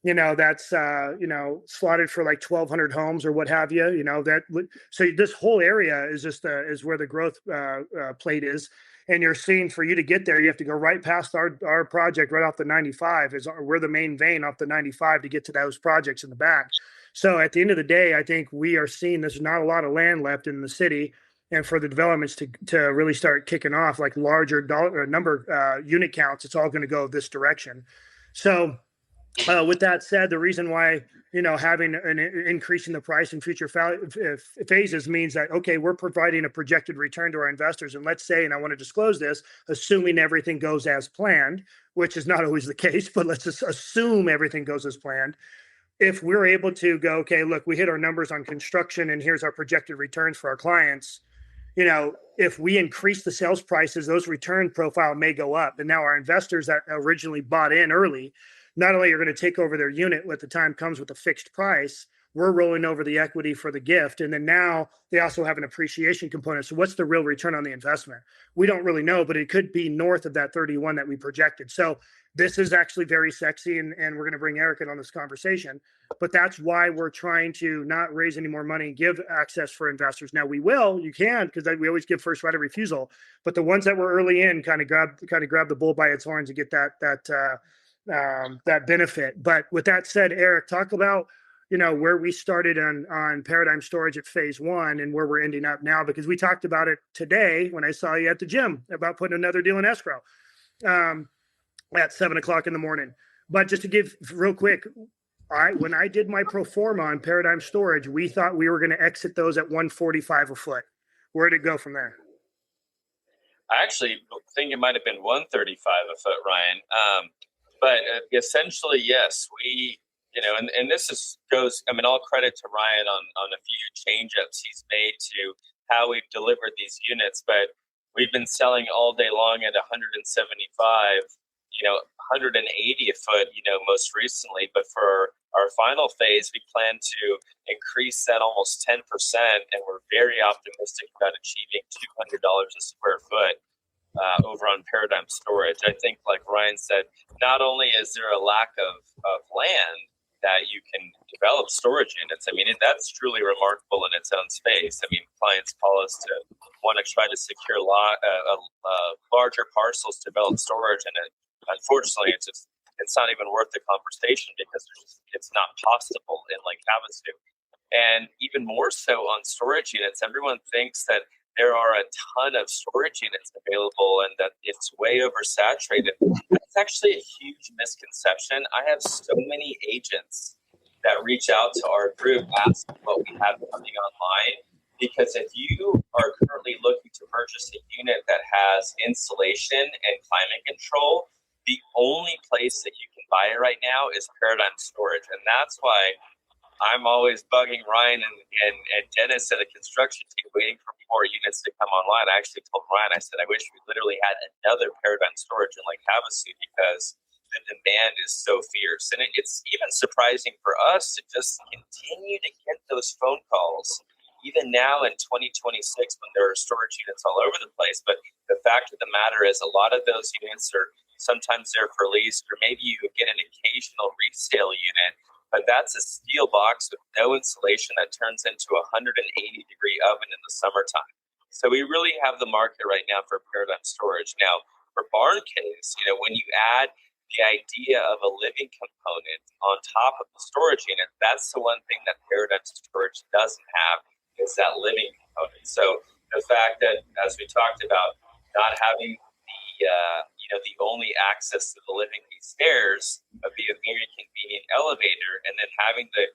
Speaker 1: That's slotted for like 1,200 homes or what have you. So this whole area is just is where the growth plate is. And you're seeing, for you to get there, you have to go right past our project right off the 95. We're the main vein off the 95 to get to those projects in the back. So at the end of the day, I think we are seeing there's not a lot of land left in the city, and for the developments to really start kicking off, like larger unit counts, it's all going to go this direction. So with that said, the reason why, having an increase in the price in future phases means that, okay, we're providing a projected return to our investors. And let's say, and I want to disclose this, assuming everything goes as planned, which is not always the case, but let's just assume everything goes as planned. If we're able to go, okay, look, we hit our numbers on construction and here's our projected returns for our clients. If we increase the sales prices, those return profile may go up. And now our investors that originally bought in early, not only are going to take over their unit when the time comes with a fixed price, we're rolling over the equity for the gift. And then now they also have an appreciation component. So what's the real return on the investment? We don't really know, but it could be north of that 31 that we projected. So this is actually very sexy, and we're going to bring Eric in on this conversation. But that's why we're trying to not raise any more money and give access for investors. Now you can, because we always give first right of refusal. But the ones that were early in kind of grab the bull by its horns and get that benefit. But with that said, Eric, talk about where we started on Paradyme Storage at phase 1 and where we're ending up now, because we talked about it today when I saw you at the gym about putting another deal in escrow at 7:00 in the morning. But just to give real quick, when I did my pro forma on Paradyme Storage, we thought we were going to exit those at 145 a foot. Where did it go from there?
Speaker 4: I actually think it might have been 135 a foot, Ryan. But essentially, yes, we, and this goes, all credit to Ryan on a few change-ups he's made to how we've delivered these units. But we've been selling all day long at 175, 180 a foot, most recently. But for our final phase, we plan to increase that almost 10%. And we're very optimistic about achieving $200 a square foot over on Paradyme Storage. I think, like Ryan said, not only is there a lack of land that you can develop storage units, that's truly remarkable in its own space. Clients call us to want to try to secure larger parcels to develop storage, and unfortunately, it's not even worth the conversation because it's not possible in Lake Havasu. And even more so on storage units, everyone thinks that there are a ton of storage units available and that it's way oversaturated. That's actually a huge misconception. I have so many agents that reach out to our group asking what we have coming online, because if you are currently looking to purchase a unit that has insulation and climate control, the only place that you can buy it right now is Paradyme Storage. And that's why I'm always bugging Ryan and Dennis at the construction team waiting for more units to come online. I actually told Ryan, I said, I wish we literally had another Paradyme Storage in Lake Havasu because the demand is so fierce. And it's even surprising for us to just continue to get those phone calls, even now in 2026 when there are storage units all over the place. But the fact of the matter is a lot of those units are sometimes there for lease, or maybe you get an occasional resale unit. But that's a steel box with no insulation that turns into a 180-degree oven in the summertime. So we really have the market right now for Paradyme Storage. Now, for barn caves, when you add the idea of a living component on top of the storage unit, that's the one thing that Paradyme Storage doesn't have, is that living component. So the fact that, as we talked about, not having the only access to the living, these stairs, but be a very convenient elevator, and then having the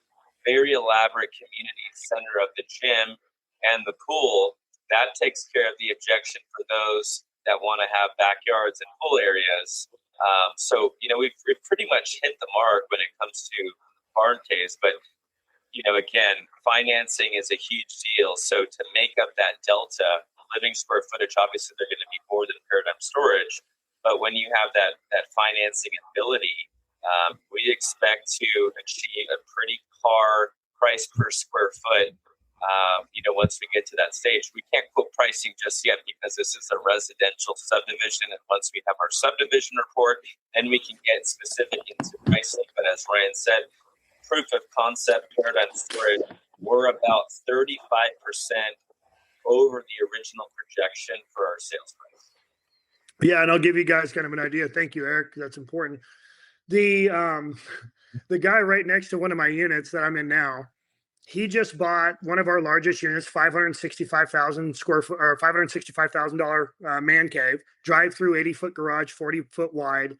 Speaker 4: very elaborate community center of the gym and the pool. That takes care of the objection for those that want to have backyards and pool areas. So, we've pretty much hit the mark when it comes to barn caves. But, again, financing is a huge deal. So to make up that delta, living square footage, obviously they're going to be more than Paradyme storage. But when you have that financing ability, we expect to achieve a pretty car price per square foot. Once we get to that stage, we can't quote pricing just yet because this is a residential subdivision. And once we have our subdivision report, then we can get specific into pricing. But as Ryan said, proof of concept Paradyme storage, we're about 35% over the original projection for our sales price.
Speaker 1: Yeah, and I'll give you guys kind of an idea. Thank you, Eric. That's important. The guy right next to one of my units that I'm in now, he just bought one of our largest units, $565,000 square foot or $565,000 man cave, drive-through 80-foot garage, 40-foot wide,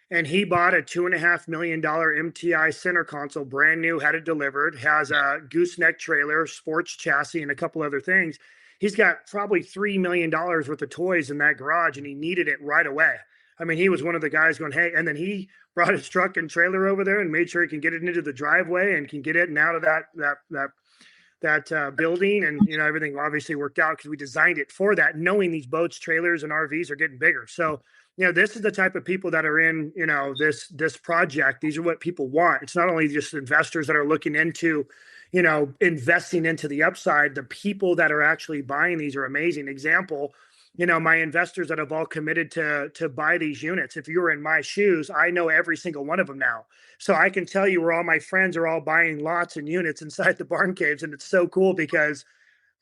Speaker 1: and he bought a $2.5 million MTI center console, brand new, had it delivered, has a gooseneck trailer, sports chassis, and a couple other things. He's got probably $3 million worth of toys in that garage, and he needed it right away. I mean, he was one of the guys going, hey, and then he brought his truck and trailer over there and made sure he can get it into the driveway and can get it and out of that building. And, everything obviously worked out because we designed it for that, knowing these boats, trailers, and RVs are getting bigger. So, this is the type of people that are in, this project. These are what people want. It's not only just investors that are looking into, investing into the upside. The people that are actually buying these are amazing. Example, my investors that have all committed to buy these units. If you were in my shoes, I know every single one of them now. So I can tell you where all my friends are all buying lots and units inside the barn caves. And it's so cool because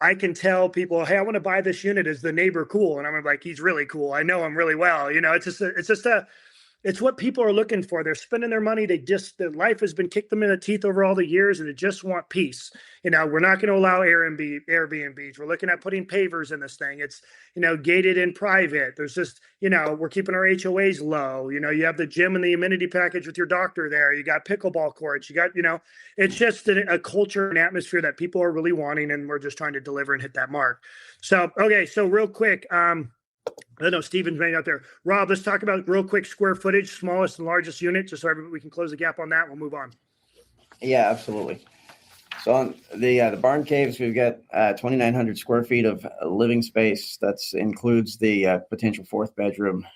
Speaker 1: I can tell people, hey, I want to buy this unit. Is the neighbor cool? And I'm like, he's really cool. I know him really well. It's what people are looking for. They're spending their money. Their life has been kicked them in the teeth over all the years, and they just want peace. We're not going to allow Airbnbs. We're looking at putting pavers in this thing. It's, gated and private. There's just, we're keeping our HOAs low. You have the gym and the amenity package with your doctor there. You got pickleball courts. You got, it's just a culture and atmosphere that people are really wanting, and we're just trying to deliver and hit that mark. So, okay. So real quick, I know Steven's made out there. Rob, let's talk about real quick square footage, smallest and largest unit, just so we can close the gap on that. We'll move on.
Speaker 5: Yeah, absolutely. So on the barn caves, we've got 2,900 square feet of living space. That includes the potential fourth bedroom.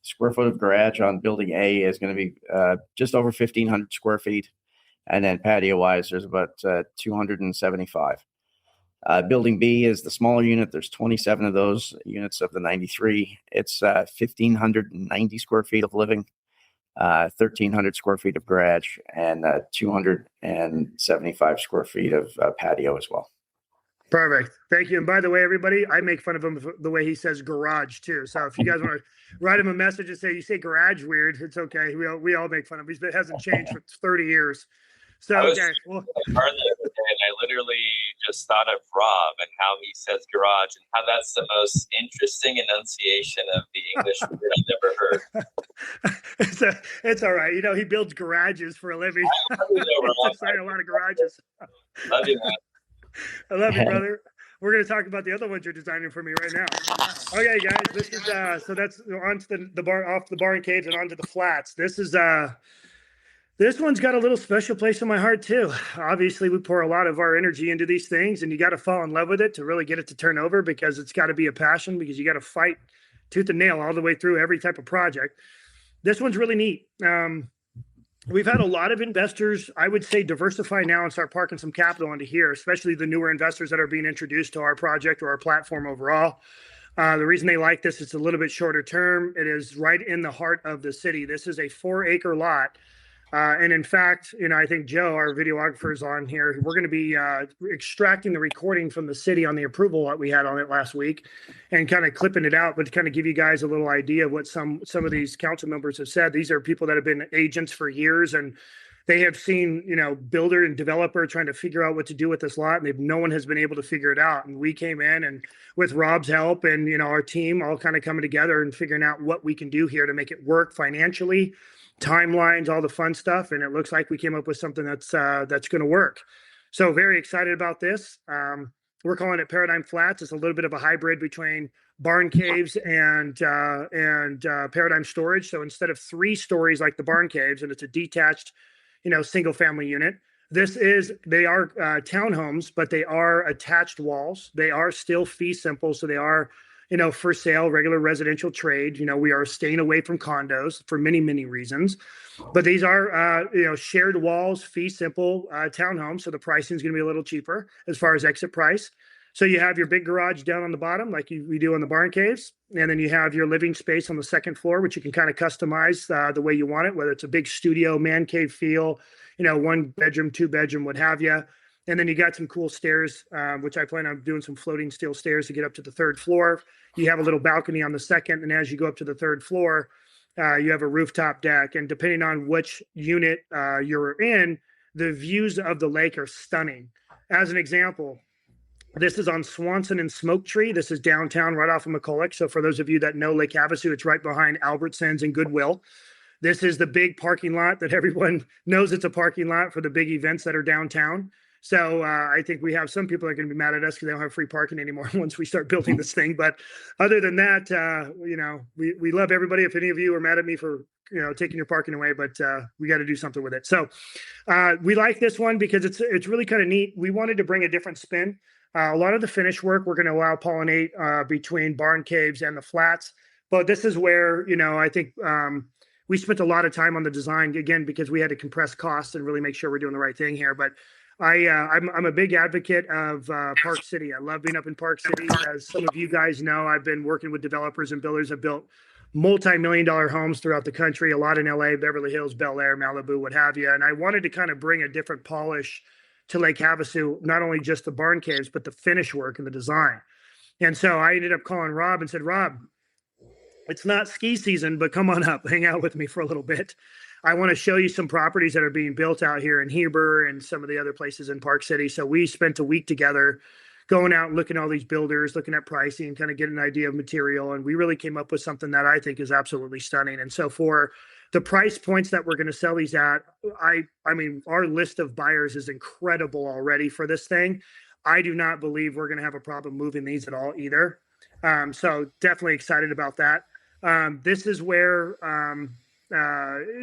Speaker 5: Square foot of garage on building A is going to be just over 1,500 square feet. And then patio-wise, there's about 275. Building B is the smaller unit. There's 27 of those units of the 93. It's 1,590 square feet of living, 1,300 square feet of garage, and 275 square feet of patio as well.
Speaker 1: Perfect. Thank you. And by the way, everybody, I make fun of him the way he says garage too. So if you guys want to write him a message and say, you say garage weird, it's okay. We all make fun of him. It hasn't changed for 30 years. So, okay. Well,
Speaker 4: and I literally just thought of Rob and how he says garage and how that's the most interesting enunciation of the English word I've never heard.
Speaker 1: It's all right. He builds garages for a living.
Speaker 4: I
Speaker 1: a lot of garages.
Speaker 4: Love you, man.
Speaker 1: I love you, brother. We're going to talk about the other ones you're designing for me right now. Okay, guys, this is so that's onto the bar, off the barn caves and onto the flats. This one's got a little special place in my heart too. Obviously, we pour a lot of our energy into these things, and you got to fall in love with it to really get it to turn over, because it's got to be a passion, because you got to fight tooth and nail all the way through every type of project. This one's really neat. We've had a lot of investors, I would say, diversify now and start parking some capital into here, especially the newer investors that are being introduced to our project or our platform overall. The reason they like this, it's a little bit shorter term. It is right in the heart of the city. This is a 4-acre lot. And in fact, I think Joe, our videographer, is on here. We're going to be extracting the recording from the city on the approval that we had on it last week and kind of clipping it out, but to kind of give you guys a little idea of what some of these council members have said. These are people that have been agents for years, and they have seen, builder and developer trying to figure out what to do with this lot, and no one has been able to figure it out. And we came in, and with Rob's help and, our team all kind of coming together and figuring out what we can do here to make it work financially timelines, all the fun stuff. And it looks like we came up with something that's going to work. So very excited about this. We're calling it Paradyme Flats. It's a little bit of a hybrid between barn caves and Paradyme storage. So instead of 3 stories like the barn caves, and it's a detached, single family unit, they are townhomes, but they are attached walls. They are still fee simple. So they are, for sale, regular residential trade. We are staying away from condos for many, many reasons. But these are, shared walls, fee simple townhomes. So the pricing is going to be a little cheaper as far as exit price. So you have your big garage down on the bottom, like we do on the barn caves. And then you have your living space on the second floor, which you can kind of customize the way you want it, whether it's a big studio, man cave feel, 1 bedroom, 2 bedroom, what have you. And then you got some cool stairs, which I plan on doing some floating steel stairs to get up to the 3rd floor. You have a little balcony on the 2nd. And as you go up to the 3rd floor, you have a rooftop deck. And depending on which unit you're in, the views of the lake are stunning. As an example, this is on Swanson and Smoke Tree. This is downtown right off of McCulloch. So for those of you that know Lake Havasu, it's right behind Albertsons and Goodwill. This is the big parking lot that everyone knows it's a parking lot for the big events that are downtown. So I think we have some people that are going to be mad at us because they don't have free parking anymore once we start building this thing. But other than that, we love everybody. If any of you are mad at me for taking your parking away, but we got to do something with it. So we like this one because it's really kind of neat. We wanted to bring a different spin. A lot of the finish work we're going to allow pollinate between barn caves and the flats. But this is where I think we spent a lot of time on the design again because we had to compress costs and really make sure we're doing the right thing here. But I'm a big advocate of Park City. I love being up in Park City. As some of you guys know, I've been working with developers and builders. I've built multi-million-dollar homes throughout the country, a lot in LA, Beverly Hills, Bel Air, Malibu, what have you. And I wanted to kind of bring a different polish to Lake Havasu, not only just the barn caves, but the finish work and the design. And so I ended up calling Rob and said, Rob, it's not ski season, but come on up, hang out with me for a little bit. I want to show you some properties that are being built out here in Heber and some of the other places in Park City. So we spent a week together going out and looking at all these builders, looking at pricing, kind of getting an idea of material. And we really came up with something that I think is absolutely stunning. And so for the price points that we're going to sell these at, I mean, our list of buyers is incredible already for this thing. I do not believe we're going to have a problem moving these at all either. So definitely excited about that. This is where,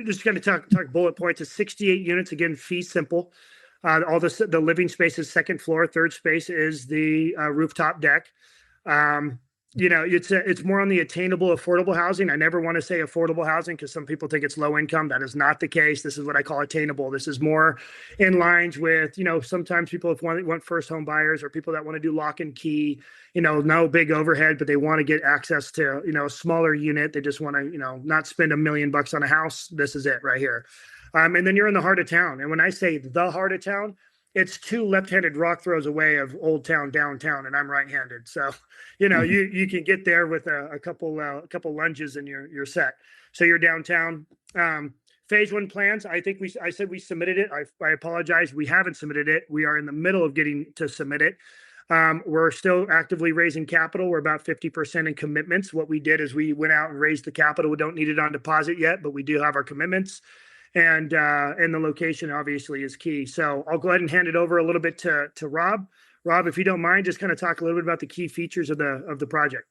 Speaker 1: just going to talk bullet points, is 68 units, again, fee simple. All the living space is 2nd floor. 3rd space is the rooftop deck. It's more on the attainable, affordable housing. I never want to say affordable housing because some people think it's low income. That is not the case. This is what I call attainable. This is more in lines with, sometimes people want first home buyers or people that want to do lock and key, no big overhead, but they want to get access to, a smaller unit. They just want to, not spend $1 million on a house. This is it right here. And then you're in the heart of town. And when I say the heart of town, it's 2 left-handed rock throws away of Old Town downtown, and I'm right-handed. So, you can get there with a couple lunges and you're set. So you're downtown. Phase 1 plans. I think I said we submitted it. I apologize. We haven't submitted it. We are in the middle of getting to submit it. We're still actively raising capital. We're about 50% in commitments. What we did is we went out and raised the capital. We don't need it on deposit yet, but we do have our commitments. And the location obviously is key. So I'll go ahead and hand it over a little bit to Rob. Rob, if you don't mind, just kind of talk a little bit about the key features of the project.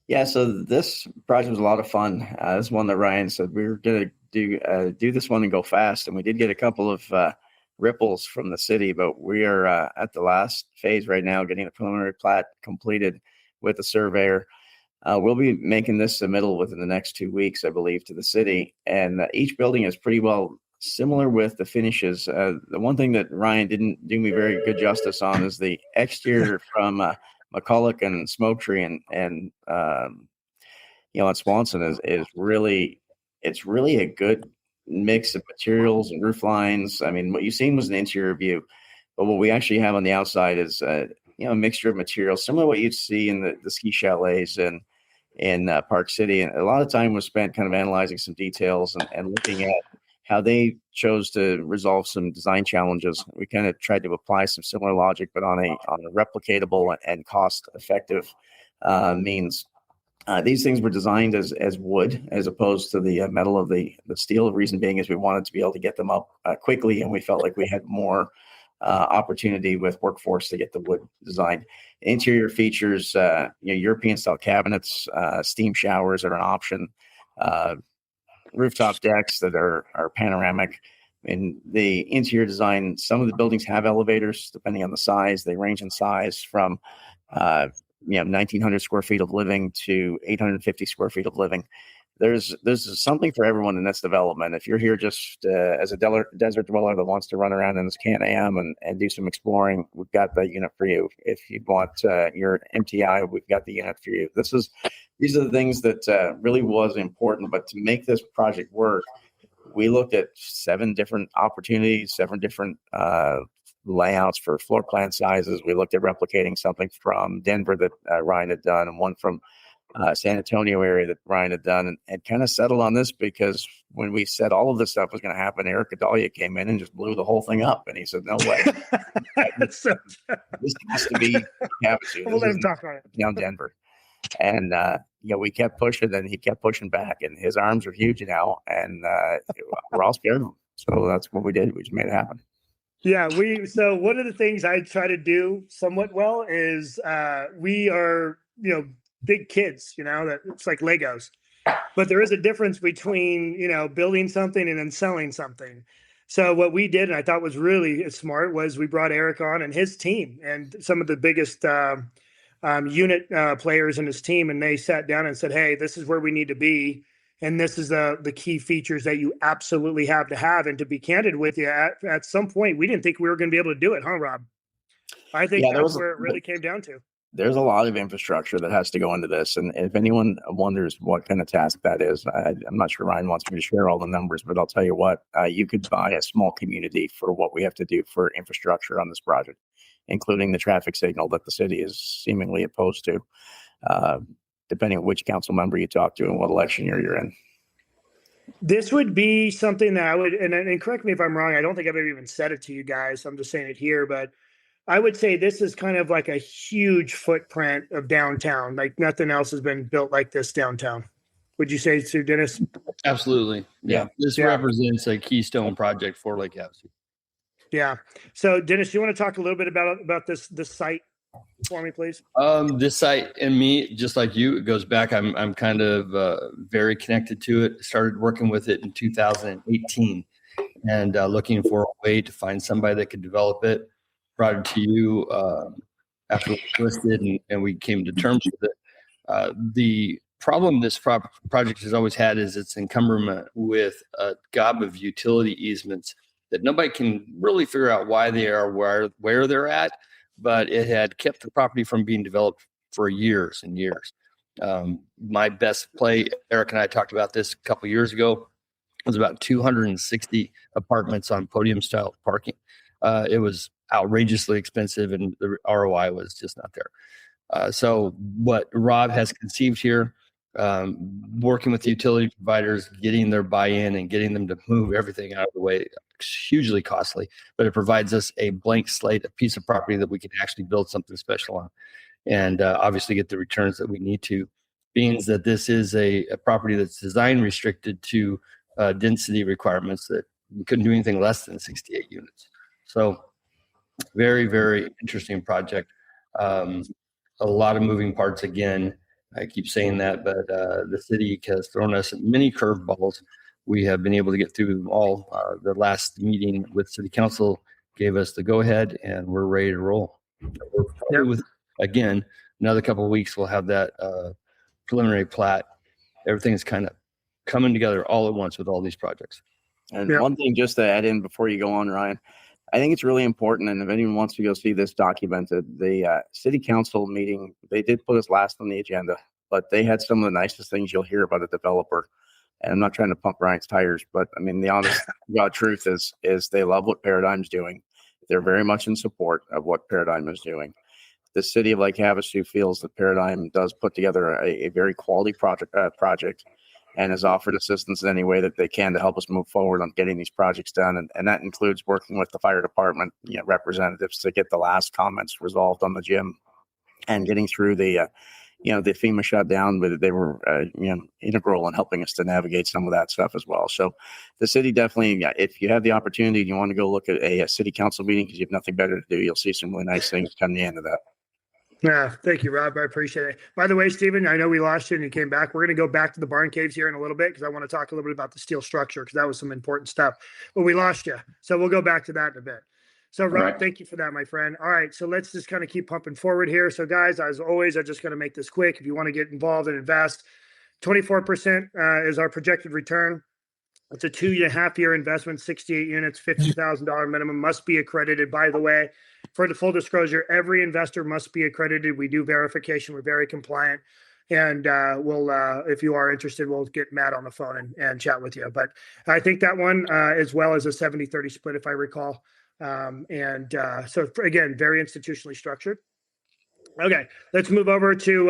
Speaker 5: Yeah, so this project was a lot of fun. This is one that Ryan said we were going to do this one and go fast, and we did get a couple of ripples from the city, but we are at the last phase right now, getting the preliminary plat completed with the surveyor. We'll be making this submittal within the next 2 weeks, I believe, to the city. And each building is pretty well similar with the finishes. The one thing that Ryan didn't do me very good justice on is the exterior from McCulloch and Smoke Tree and at Swanson is really a good mix of materials and roof lines. I mean, what you've seen was an interior view, but what we actually have on the outside is a mixture of materials, similar to what you'd see in the ski chalets and in Park City. And a lot of time was spent kind of analyzing some details and looking at how they chose to resolve some design challenges. We kind of tried to apply some similar logic, but on a replicatable and cost-effective means. These things were designed as wood as opposed to the metal of the steel. The reason being is we wanted to be able to get them up quickly, and we felt like we had more opportunity with workforce to get the wood designed. Interior features, European style cabinets, steam showers are an option, rooftop decks that are panoramic. In the interior design, some of the buildings have elevators depending on the size. They range in size from 1,900 square feet of living to 850 square feet of living. There's something for everyone in this development. If you're here just as a desert dweller that wants to run around in this Can-Am and do some exploring, we've got the unit for you. If you want your MTI, we've got the unit for you. These are the things that really was important. But to make this project work, we looked at 7 different opportunities, 7 different layouts for floor plan sizes. We looked at replicating something from Denver that Ryan had done, and one from San Antonio area that Ryan had done, and kind of settled on this because when we said all of this stuff was going to happen, Eric Adalia came in and just blew the whole thing up. And he said, no way. This has to be Havasu.
Speaker 1: We'll let him talk on it.
Speaker 5: Down Denver. And, we kept pushing, and he kept pushing back, and his arms are huge now, and we're all scared of him. So that's what we did. We just made it happen.
Speaker 1: Yeah, so one of the things I try to do somewhat well is we are, big kids, that it's like Legos, but there is a difference between, building something and then selling something. So what we did, and I thought was really smart, was we brought Eric on and his team and some of the biggest unit players in his team, and they sat down and said, hey, this is where we need to be. And this is the key features that you absolutely have to have. And to be candid with you, at some point, we didn't think we were going to be able to do it, huh, Rob? I think that's where it really came down to.
Speaker 5: There's a lot of infrastructure that has to go into this. And if anyone wonders what kind of task that is, I'm not sure Ryan wants me to share all the numbers, but I'll tell you what, you could buy a small community for what we have to do for infrastructure on this project, including the traffic signal that the city is seemingly opposed to. Depending on which council member you talk to and what election year you're in.
Speaker 1: This would be something that I would, and correct me if I'm wrong, I don't think I've ever even said it to you guys. I'm just saying it here, but I would say this is kind of like a huge footprint of downtown. Like nothing else has been built like this downtown. Would you say so, Dennis?
Speaker 3: Absolutely. Yeah. This represents a keystone project for Lake Havasu.
Speaker 1: Yeah. So Dennis, you want to talk a little bit about this site for me, please?
Speaker 3: This site and me, just like you, it goes back. I'm kind of very connected to it. Started working with it in 2018 and looking for a way to find somebody that could develop it. Brought it to you after it was listed, and we came to terms with it. The problem this project has always had is its encumberment with a gob of utility easements that nobody can really figure out why they are where they're at. But it had kept the property from being developed for years and years. My best play, Eric and I talked about this a couple of years ago, was about 260 apartments on podium style parking. It was outrageously expensive, and the ROI was just not there. So what Rob has conceived here, working with the utility providers, getting their buy-in and getting them to move everything out of the way, hugely costly, but it provides us a blank slate, a piece of property that we can actually build something special on, and obviously get the returns that we need to. Being that this is a property that's design restricted to density requirements, that we couldn't do anything less than 68 units. So very, very interesting project. A lot of moving parts again. I keep saying that, but the city has thrown us many curveballs. We have been able to get through them all. The last meeting with city council gave us the go ahead, and we're ready to roll. With, again, another couple of weeks, we'll have that preliminary plat. Everything is kind of coming together all at once with all these projects.
Speaker 5: And one thing just to add in before you go on, Ryan, I think it's really important, and if anyone wants to go see this documented, the city council meeting, they did put us last on the agenda, but they had some of the nicest things you'll hear about a developer. And I'm not trying to pump Ryan's tires, but I mean, the honest God truth is they love what Paradyme's doing. They're very much in support of what Paradyme is doing. The city of Lake Havasu feels that Paradyme does put together a very quality project and has offered assistance in any way that they can to help us move forward on getting these projects done. And that includes working with the fire department representatives to get the last comments resolved on the gym and getting through the the FEMA shutdown, but they were, integral in helping us to navigate some of that stuff as well. So the city definitely, if you have the opportunity and you want to go look at a city council meeting because you have nothing better to do, you'll see some really nice things come the end of that.
Speaker 1: Yeah, thank you, Rob. I appreciate it. By the way, Stephen, I know we lost you and you came back. We're going to go back to the barn caves here in a little bit because I want to talk a little bit about the steel structure because that was some important stuff. But we lost you. So we'll go back to that in a bit. So, Rob,
Speaker 2: right.
Speaker 1: Thank you for that, my friend. All right, so let's just kind of keep pumping forward here. So, guys, as always, I'm just going to make this quick. If you want to get involved and invest, 24% is our projected return. It's a 2.5-year investment, 68 units, $50,000 minimum, must be accredited. By the way, for the full disclosure, every investor must be accredited. We do verification. We're very compliant. And we'll, if you are interested, we'll get Matt on the phone and chat with you. But I think that one, as well as a 70-30 split, if I recall. So, again, very institutionally structured. Okay, let's move over to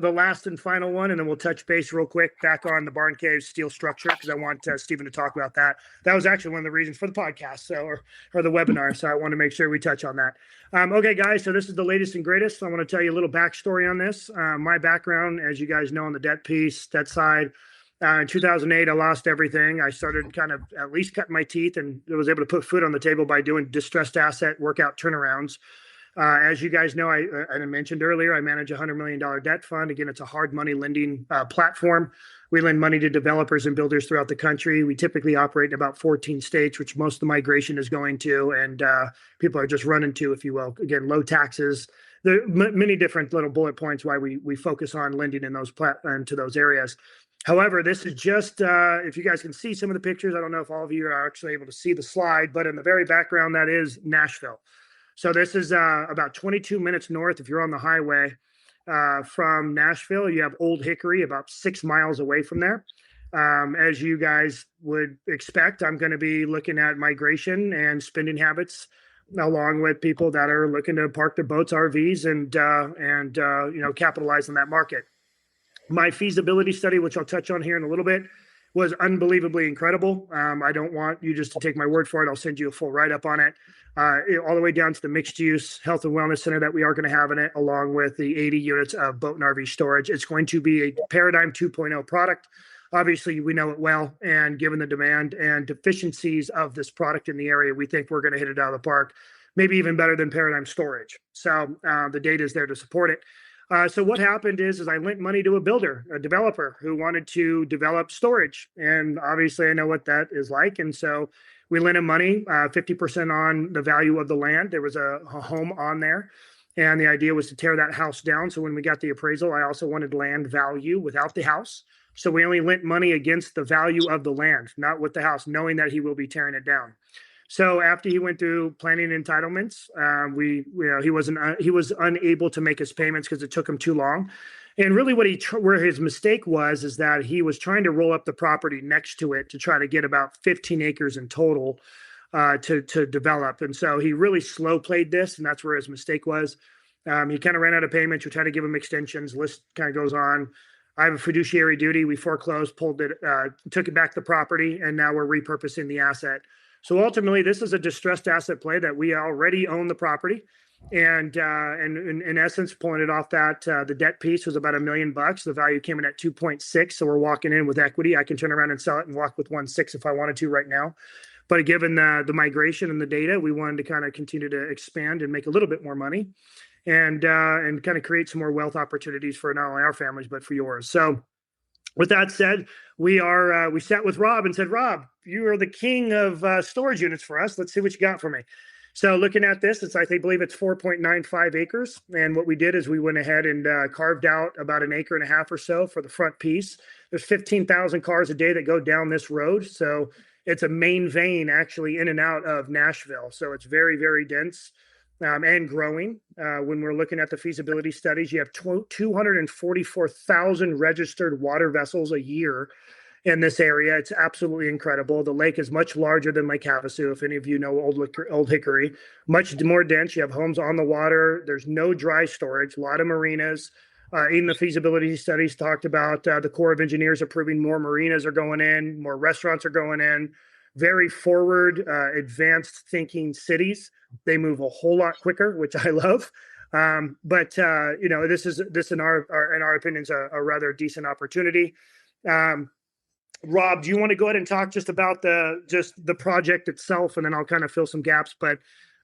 Speaker 1: the last and final one, and then we'll touch base real quick back on the barn cave steel structure because I want Stephen to talk about that. That was actually one of the reasons for the podcast, or the webinar. So I want to make sure we touch on that. Okay, guys. So this is the latest and greatest. I want to tell you a little backstory on this. My background, as you guys know, on the debt side. In 2008, I lost everything. I started kind of at least cutting my teeth and was able to put food on the table by doing distressed asset workout turnarounds. As you guys know, I mentioned earlier, I manage a $100 million debt fund. Again, it's a hard money lending platform. We lend money to developers and builders throughout the country. We typically operate in about 14 states, which most of the migration is going to, and people are just running to, if you will. Again, low taxes. There are many different little bullet points why we focus on lending in to those areas. However, this is just, if you guys can see some of the pictures, I don't know if all of you are actually able to see the slide, but in the very background, that is Nashville. So this is about 22 minutes north. If you're on the highway from Nashville, you have Old Hickory about 6 miles away from there. As you guys would expect, I'm going to be looking at migration and spending habits along with people that are looking to park their boats, RVs, and capitalize on that market. My feasibility study, which I'll touch on here in a little bit, was unbelievably incredible. I don't want you just to take my word for it. I'll send you a full write-up on it. All the way down to the mixed use health and wellness center that we are going to have in it, along with the 80 units of boat and RV storage. It's going to be a Paradyme 2.0 product. Obviously, we know it well, and given the demand and deficiencies of this product in the area, we think we're going to hit it out of the park, maybe even better than Paradyme storage. So the data is there to support it. So what happened is I lent money to a developer who wanted to develop storage. And obviously I know what that is like. And so we lent him money, 50% on the value of the land. There was a home on there. And the idea was to tear that house down. So when we got the appraisal, I also wanted land value without the house. So we only lent money against the value of the land, not with the house, knowing that he will be tearing it down. So after he went through planning entitlements, he was unable to make his payments because it took him too long. And really where his mistake was is that he was trying to roll up the property next to it to try to get about 15 acres in total to develop. And so he really slow played this, and that's where his mistake was. He kind of ran out of payments. We tried to give him extensions. List kind of goes on. I have a fiduciary duty. We foreclosed, took it back the property, and now we're repurposing the asset. So ultimately, this is a distressed asset play that we already own the property, and in essence, pulling it off that the debt piece was about $1 million. The value came in at 2.6, so we're walking in with equity. I can turn around and sell it and walk with 1.6 if I wanted to right now. But given the migration and the data, we wanted to kind of continue to expand and make a little bit more money, and kind of create some more wealth opportunities for not only our families but for yours. So, with that said, we sat with Rob and said, Rob, you are the king of storage units for us. Let's see what you got for me. So looking at this, I believe it's 4.95 acres. And what we did is we went ahead and carved out about 1.5 acres or so for the front piece. There's 15,000 cars a day that go down this road. So it's a main vein actually in and out of Nashville. So it's very, very dense. And growing. When we're looking at the feasibility studies, you have 244,000 registered water vessels a year in this area. It's absolutely incredible. The lake is much larger than Lake Havasu, if any of you know Old Hickory. Much more dense. You have homes on the water. There's no dry storage. A lot of marinas. Even the feasibility studies talked about the Corps of Engineers approving more marinas are going in, more restaurants are going in. Very forward, advanced thinking cities. They move a whole lot quicker, which I love. This in our opinion is a rather decent opportunity. Rob, do you want to go ahead and talk just about the project itself, and then I'll kind of fill some gaps. But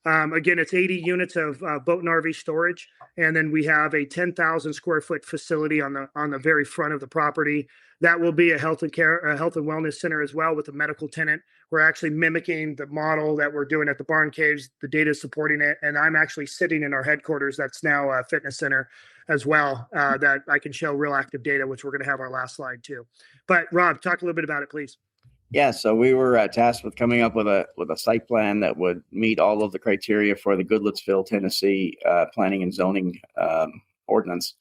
Speaker 1: again, it's 80 units of boat and RV storage, and then we have a 10,000 square foot facility on the very front of the property. That will be a health and wellness center as well with a medical tenant. We're actually mimicking the model that we're doing at the Barn Caves. The data is supporting it, and I'm actually sitting in our headquarters. That's now a fitness center as well, that I can show real active data, which we're going to have our last slide too. But Rob, talk a little bit about it, please.
Speaker 5: Yeah, so we were tasked with coming up with a site plan that would meet all of the criteria for the Goodlettsville, Tennessee planning and zoning ordinance.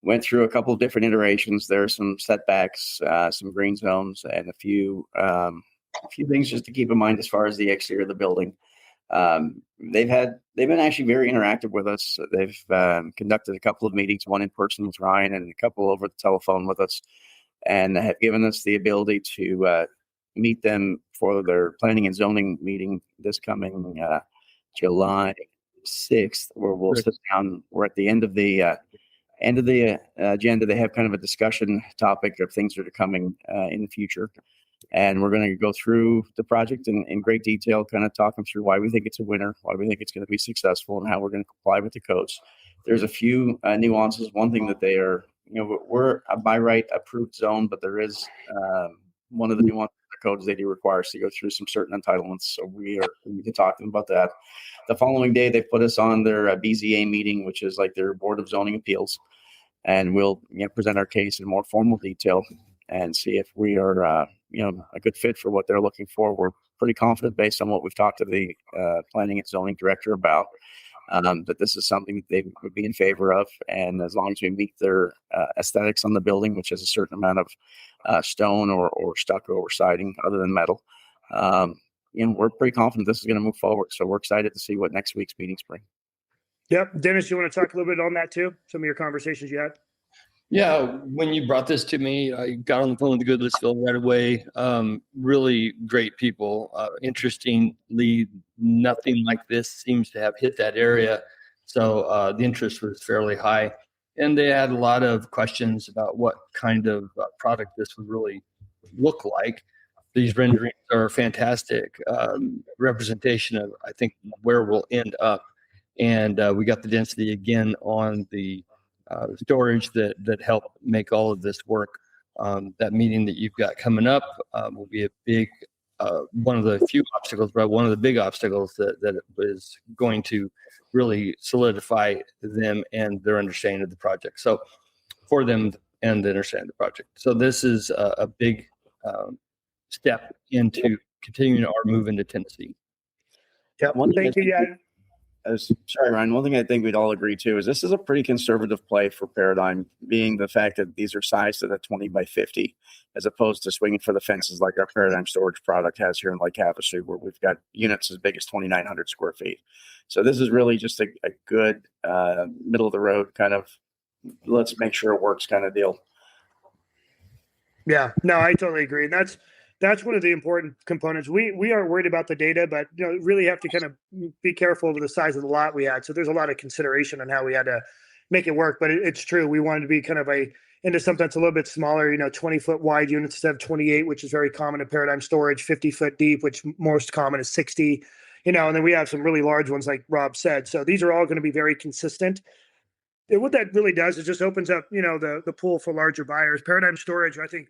Speaker 5: Went through a couple of different iterations. There are some setbacks, some green zones, and a few things just to keep in mind as far as the exterior of the building. They've been actually very interactive with us. They've conducted a couple of meetings, one in person with Ryan and a couple over the telephone with us, and have given us the ability to meet them for their planning and zoning meeting this coming July 6th, where we'll sit down. We're at the end of the agenda. They have kind of a discussion topic of things that are coming in the future. And we're going to go through the project in great detail, kind of talk them through why we think it's a winner, why we think it's going to be successful, and how we're going to comply with the codes. There's a few nuances. One thing that they are, we're a by right approved zone, but there is one of the nuances of the codes they do require us to go through some certain entitlements. So we can talk to them about that. The following day, they put us on their BZA meeting, which is like their Board of Zoning Appeals, and we'll present our case in more formal detail and see if we are a good fit for what they're looking for. We're pretty confident based on what we've talked to the planning and zoning director about, that this is something that they would be in favor of. And as long as we meet their aesthetics on the building, which has a certain amount of stone or stucco or siding other than metal, we're pretty confident this is going to move forward. So we're excited to see what next week's meetings bring.
Speaker 1: Yep. Dennis, you want to talk a little bit on that too? Some of your conversations you had?
Speaker 3: Yeah, when you brought this to me, I got on the phone with the Goodlettsville right away. Really great people. Interestingly, nothing like this seems to have hit that area. So the interest was fairly high. And they had a lot of questions about what kind of product this would really look like. These renderings are a fantastic representation of, I think, where we'll end up. And we got the density again on the storage that help make all of this work. That meeting that you've got coming up will be a big, one of the few obstacles, but one of the big obstacles that is going to really solidify them and their understanding of the project. So for them and the understanding of the project. So this is a big step into continuing our move into Tennessee.
Speaker 1: Yeah, thank you. Yeah.
Speaker 5: Sorry, Ryan. One thing I think we'd all agree to is this is a pretty conservative play for Paradyme, being the fact that these are sized at a 20 by 50, as opposed to swinging for the fences like our Paradyme storage product has here in Lake Havasu, where we've got units as big as 2,900 square feet. So this is really just a good middle of the road kind of, let's make sure it works kind of deal.
Speaker 1: Yeah, no, I totally agree. And that's one of the important components. We are worried about the data, but really have to kind of be careful of the size of the lot we had. So there's a lot of consideration on how we had to make it work. But it's true. We wanted to be kind of into something that's a little bit smaller, 20-foot wide units instead of 28, which is very common in Paradyme storage, 50-foot deep, which most common is 60, and then we have some really large ones like Rob said. So these are all going to be very consistent. And what that really does is just opens up, the pool for larger buyers. Paradyme storage, I think,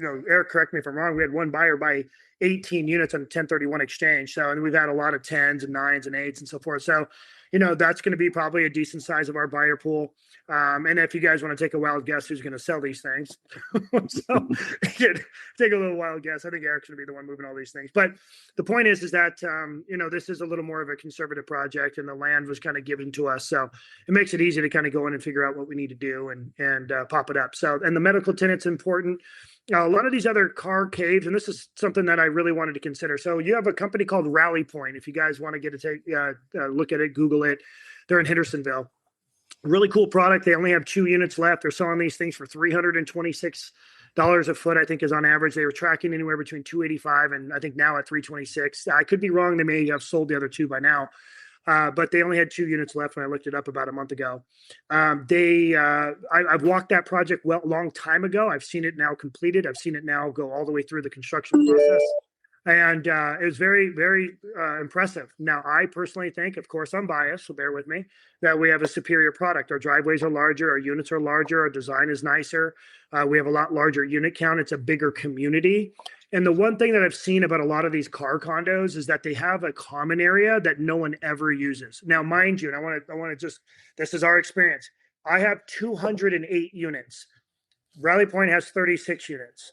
Speaker 1: Eric, correct me if I'm wrong, we had one buyer buy 18 units on a 1031 exchange. So, and we've had a lot of 10s and 9s and 8s and so forth. So, that's going to be probably a decent size of our buyer pool. And if you guys want to take a wild guess who's going to sell these things, so take a little wild guess. I think Eric's going to be the one moving all these things. But the point is that, this is a little more of a conservative project, and the land was kind of given to us. So it makes it easy to kind of go in and figure out what we need to do and pop it up. So, and the medical tenant's important. A lot of these other car caves, and this is something that I really wanted to consider. So you have a company called Rally Point. If you guys want to get a look at it, Google it. They're in Hendersonville. Really cool product. They only have 2 units left. They're selling these things for $326 a foot, I think, is on average. They were tracking anywhere between $285 and I think now at $326. I could be wrong. They may have sold the other 2 by now. but they only had 2 units left when I looked it up about a month ago. I've walked that project a long time ago. I've seen it now completed. I've seen it now go all the way through the construction process. And it was very, very impressive. Now, I personally think, of course, I'm biased, so bear with me, that we have a superior product. Our driveways are larger, our units are larger, our design is nicer. We have a lot larger unit count. It's a bigger community. And the one thing that I've seen about a lot of these car condos is that they have a common area that no one ever uses. Now, mind you, and I want to just, this is our experience. I have 208 units. Rally Point has 36 units.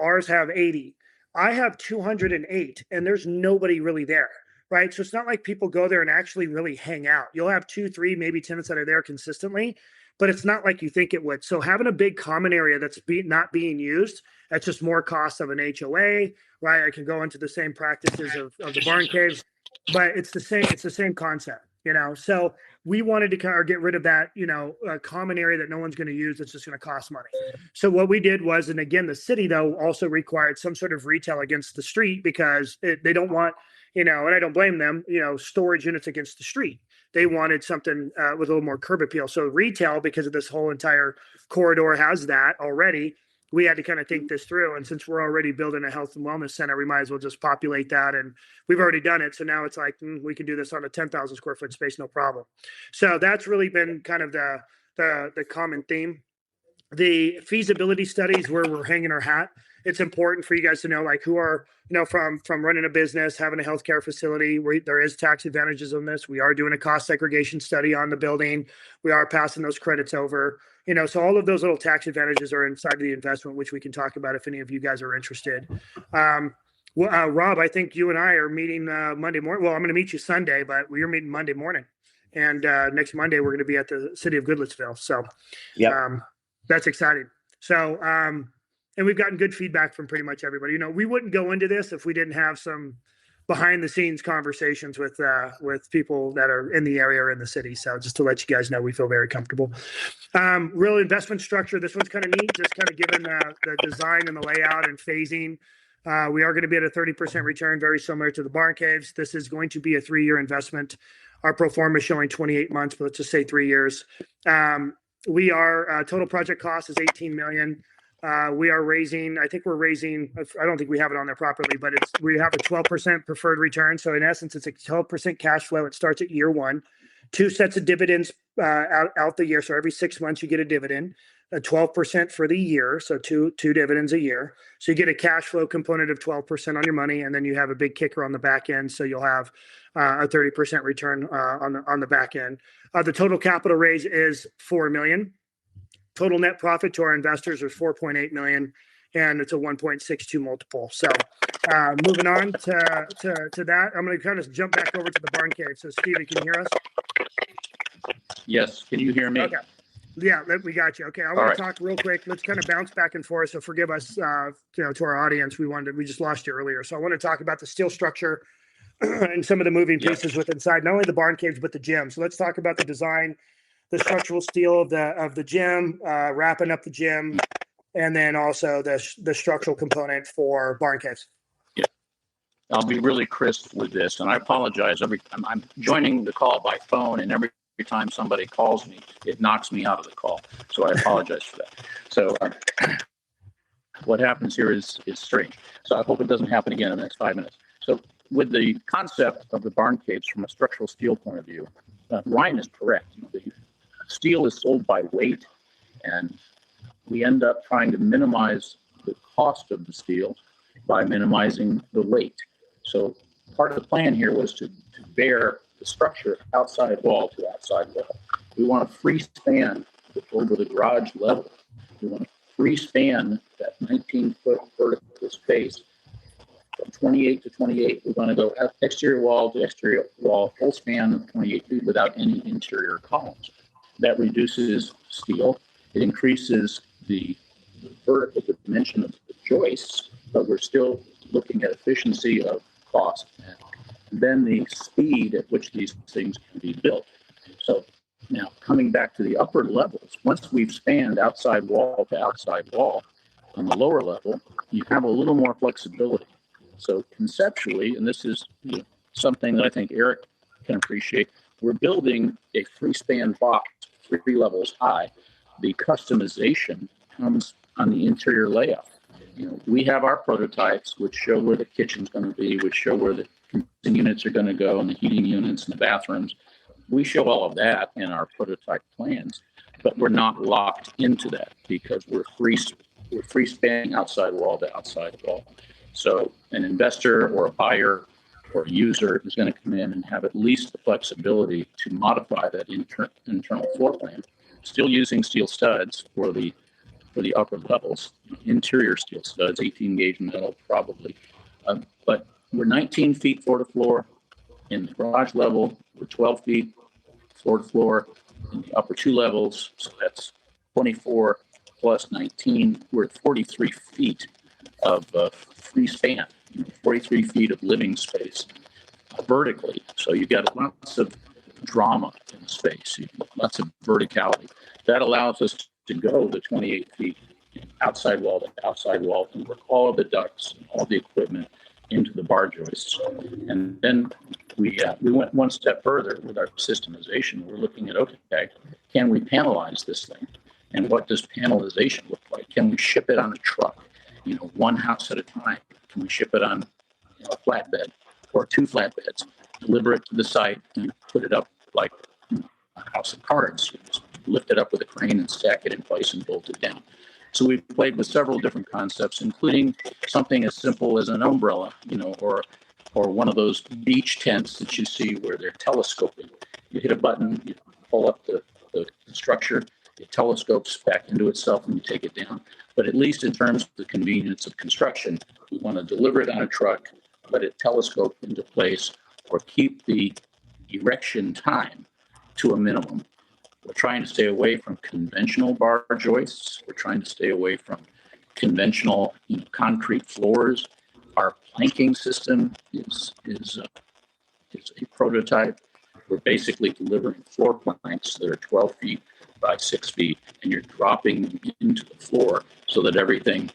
Speaker 1: Ours have 80. I have 208 and there's nobody really there, right? So it's not like people go there and actually really hang out. You'll have 2, 3, maybe tenants that are there consistently, but it's not like you think it would. So having a big common area that's not being used, that's just more cost of an HOA, right? I can go into the same practices of the barn caves, but it's the same concept, So we wanted to kind of get rid of that, common area that no one's going to use. That's just going to cost money. So what we did was, and again, the city though also required some sort of retail against the street because they don't want, and I don't blame them, storage units against the street. They wanted something with a little more curb appeal. So retail, because of this whole entire corridor has that already, we had to kind of think this through. And since we're already building a health and wellness center, we might as well just populate that. And we've already done it. So now it's like, we can do this on a 10,000 square foot space, no problem. So that's really been kind of the common theme. The feasibility studies where we're hanging our hat. It's important for you guys to know, like, who are, from running a business, having a healthcare facility, where there is tax advantages on this. We are doing a cost segregation study on the building. We are passing those credits over, so all of those little tax advantages are inside of the investment, which we can talk about if any of you guys are interested. Rob, I think you and I are meeting Monday morning. Well, I'm going to meet you Sunday, but we're meeting Monday morning. And next Monday, we're going to be at the city of Goodlettsville. So that's exciting. So, and we've gotten good feedback from pretty much everybody. We wouldn't go into this if we didn't have some behind the scenes conversations with people that are in the area or in the city. So just to let you guys know, we feel very comfortable. Real investment structure. This one's kind of neat, just kind of given the design and the layout and phasing. We are going to be at a 30% return, very similar to the barn caves. This is going to be a 3-year investment. Our pro forma is showing 28 months, but let's just say 3 years. We are total project cost is $18 million. We are raising, I don't think we have it on there properly, but we have a 12% preferred return. So in essence, it's a 12% cash flow. It starts at year 1, 2 sets of dividends out the year. So every 6 months you get a dividend, a 12% for the year. So two dividends a year. So you get a cash flow component of 12% on your money. And then you have a big kicker on the back end. So you'll have a 30% return on the back end. The total capital raise is $4 million. Total net profit to our investors is $4.8 million, and it's a 1.62 multiple. So moving on to that, I'm going to kind of jump back over to the barn cave. So Stevie, can you hear us?
Speaker 2: Yes. Can you hear me?
Speaker 1: Okay. Yeah, we got you. Okay. I want to talk real quick. Let's kind of bounce back and forth. So forgive us, to our audience. We just lost you earlier. So I want to talk about the steel structure and some of the moving pieces with inside, not only the barn caves, but the gym. So let's talk about the design, the structural steel of the gym, wrapping up the gym, and then also the structural component for barn caves.
Speaker 2: Yeah, I'll be really crisp with this, and I apologize. I'm joining the call by phone, and every time somebody calls me, it knocks me out of the call. So I apologize for that. So what happens here is strange. So I hope it doesn't happen again in the next 5 minutes. So with the concept of the barn caves from a structural steel point of view, Ryan is correct. The steel is sold by weight, and we end up trying to minimize the cost of the steel by minimizing the weight. So part of the plan here was to bear the structure outside wall to outside wall. We want to free span over the garage level. We want to free span that 19-foot vertical space from 28 to 28. We're going to go exterior wall to exterior wall, full span of 28 feet without any interior columns. That reduces steel. It increases the vertical dimension of the joists, but we're still looking at efficiency of cost and then the speed at which these things can be built. So now coming back to the upper levels, once we've spanned outside wall to outside wall, on the lower level, you have a little more flexibility. So conceptually, and this is something that I think Eric can appreciate, we're building a freespan box 3 levels high. The customization comes on the interior layout. We have our prototypes, which show where the kitchen's going to be, which show where the units are going to go, and the heating units and the bathrooms. We show all of that in our prototype plans, but we're not locked into that because we're free spanning outside wall to outside wall. So an investor or a buyer or a user is going to come in and have at least the flexibility to modify that internal floor plan, still using steel studs for the upper levels, interior steel studs, 18 gauge metal probably, but we're 19 feet floor to floor. In the garage level, we're 12 feet floor to floor. In the upper 2 levels, so that's 24 plus 19, we're at 43 feet of free span, 43 feet of living space vertically. So you've got lots of drama in the space, lots of verticality. That allows us to go the 28 feet outside wall to outside wall and work all of the ducts, all the equipment into the bar joists. And then we went one step further with our systemization. We're looking at, okay, can we panelize this thing? And what does panelization look like? Can we ship it on a truck, one house at a time? Can we ship it on a flatbed or 2 flatbeds, deliver it to the site and put it up like a house of cards? Just lift it up with a crane and stack it in place and bolt it down. So we've played with several different concepts, including something as simple as an umbrella, or one of those beach tents that you see where they're telescoping. You hit a button, you pull up the structure, it telescopes back into itself and you take it down. But at least in terms of the convenience of construction, we want to deliver it on a truck, let it telescope into place, or keep the erection time to a minimum. We're trying to stay away from conventional bar joists. We're trying to stay away from conventional concrete floors. Our planking system is a prototype. We're basically delivering floor planks that are 12 feet by 6 feet, and you're dropping them into the floor so that everything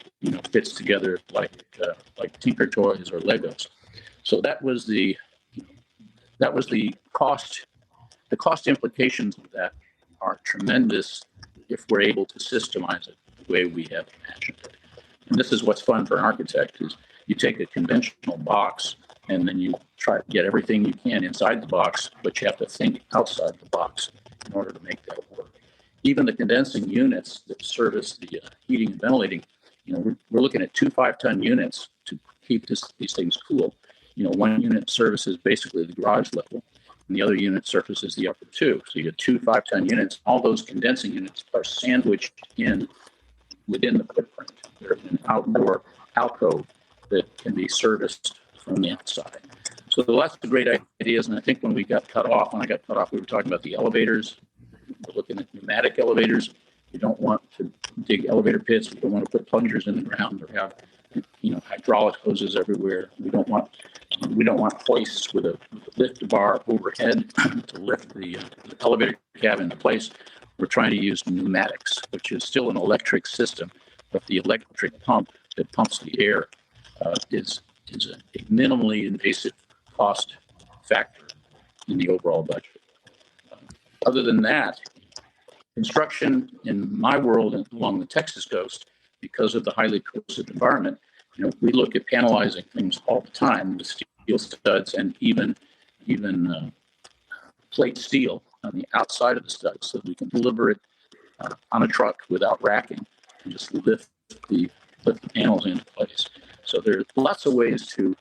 Speaker 2: fits together like Tinker Toys or Legos. So that was the cost. The cost implications of that are tremendous if we're able to systemize it the way we have imagined it. And this is what's fun for an architect is you take a conventional box and then you try to get everything you can inside the box, but you have to think outside the box in order to make that work. Even the condensing units that service the heating and ventilating, we're looking at 2 5-ton units to keep these things cool. One unit services basically the garage level, and the other unit surfaces the upper 2. So you get 2 5-ton units. All those condensing units are sandwiched within the footprint. They're an outdoor alcove that can be serviced from the outside. So lots of great ideas. And I think when I got cut off, we were talking about the elevators. We're looking at pneumatic elevators. You don't want to dig elevator pits. We don't want to put plungers in the ground or have hydraulic hoses everywhere. We don't want hoists with a lift bar overhead to lift the elevator cab into place. We're trying to use pneumatics, which is still an electric system, but the electric pump that pumps the air is a minimally invasive cost factor in the overall budget. Other than that, construction in my world and along the Texas coast, because of the highly corrosive environment, we look at panelizing things all the time with steel studs and even plate steel on the outside of the studs, so we can deliver it on a truck without racking and just lift the panels into place. So there's lots of ways to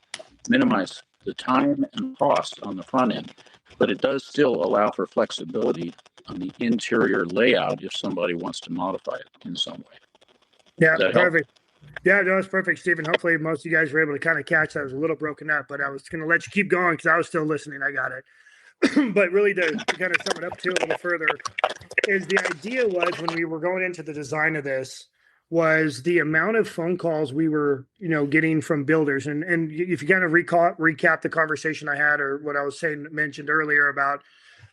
Speaker 2: minimize the time and cost on the front end, but it does still allow for flexibility on the interior layout if somebody wants to modify it in some way.
Speaker 1: Yeah, perfect. Yeah, no, it's perfect, Stephen. Hopefully most of you guys were able to kind of catch that. I was a little broken up, but I was going to let you keep going because I was still listening. I got it. But really to kind of sum it up too a little further is the idea was when we were going into the design of this was the amount of phone calls we were, getting from builders. And if you kind of recap the conversation I had or what I was mentioned earlier about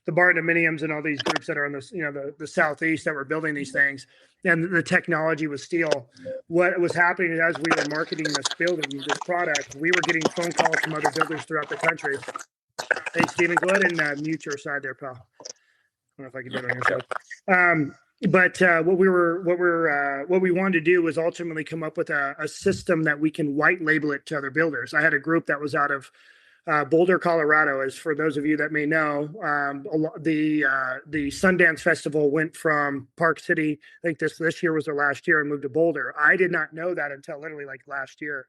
Speaker 1: the barndominiums and all these groups that are in this, the Southeast that were building these things and the technology with steel. What was happening as we were marketing this building, this product, we were getting phone calls from other builders throughout the country Hey, Stephen, go ahead and mute your side there, pal. I don't know if I can do it on your side. But what we wanted to do was ultimately come up with a system that we can white label it to other builders. I had a group that was out of Boulder, Colorado. As for those of you that may know, the Sundance Festival went from Park City. I think this year was their last year, and moved to Boulder. I did not know that until literally like last year.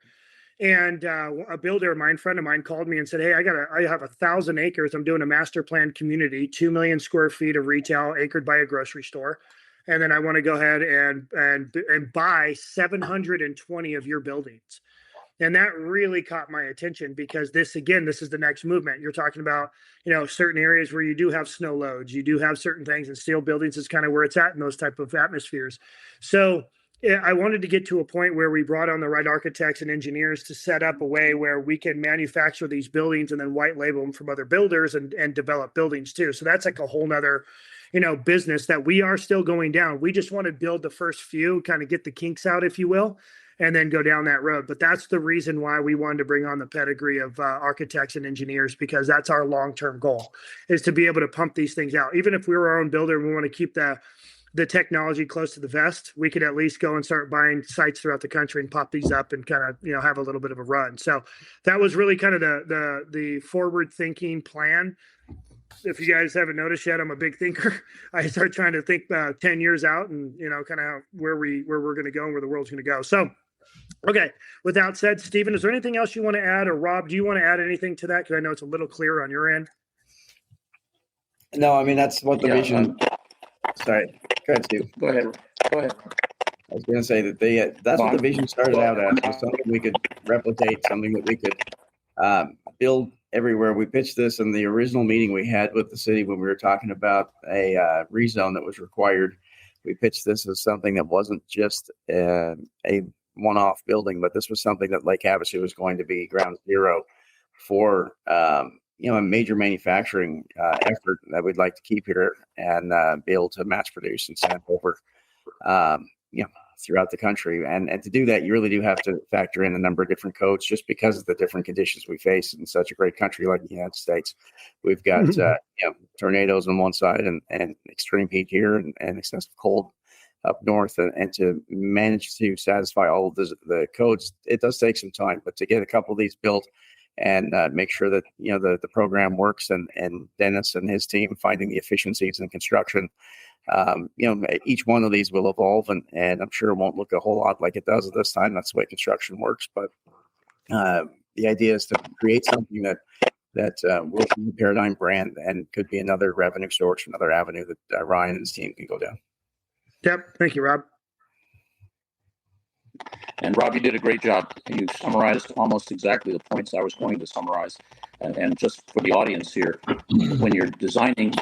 Speaker 1: And a builder of mine, friend of mine, called me and said, "Hey, I have 1,000 acres. I'm doing a master plan community, 2 million square feet of retail, anchored by a grocery store, and then I want to go ahead and buy 720 of your buildings." And that really caught my attention, because this is the next movement. You're talking about, certain areas where you do have snow loads, you do have certain things, and steel buildings is kind of where it's at in those type of atmospheres. So I wanted to get to a point where we brought on the right architects and engineers to set up a way where we can manufacture these buildings and then white label them from other builders and develop buildings too. So that's like a whole nother, business that we are still going down. We just want to build the first few, kind of get the kinks out, if you will, and then go down that road. But that's the reason why we wanted to bring on the pedigree of architects and engineers, because that's our long-term goal, is to be able to pump these things out. Even if we were our own builder and we want to keep the technology close to the vest, we could at least go and start buying sites throughout the country and pop these up and kind of, have a little bit of a run. So that was really kind of the forward thinking plan. If you guys haven't noticed yet, I'm a big thinker. I start trying to think 10 years out and, kind of where we're going to go and where the world's going to go. So, okay. With that said, Stephen, is there anything else you want to add, or Rob, do you want to add anything to that? Because I know it's a little clearer on your end.
Speaker 5: No, I mean, that's what the vision. Sorry. Go ahead, Steve.
Speaker 2: Go ahead.
Speaker 5: I was going to say that that's what the vision started out as, was something we could replicate, something that we could build everywhere. We pitched this in the original meeting we had with the city when we were talking about a rezone that was required. We pitched this as something that wasn't just a one-off building, but this was something that Lake Havasu was going to be ground zero for a major manufacturing effort that we'd like to keep here and be able to mass produce and send over, throughout the country. And to do that, you really do have to factor in a number of different codes, just because of the different conditions we face in such a great country like the United States. We've got tornadoes on one side and extreme heat here and excessive cold up north, and to manage to satisfy all of the codes, it does take some time. But to get a couple of these built and make sure that the program works, and Dennis and his team finding the efficiencies in construction, each one of these will evolve, and I'm sure it won't look a whole lot like it does at this time. That's the way construction works. But the idea is to create something that will be the Paradyme brand and could be another revenue source, another avenue that Ryan and his team can go down.
Speaker 1: Yep. Thank you, Rob.
Speaker 2: And Rob, you did a great job. You summarized almost exactly the points I was going to summarize. And just for the audience here, when you're designing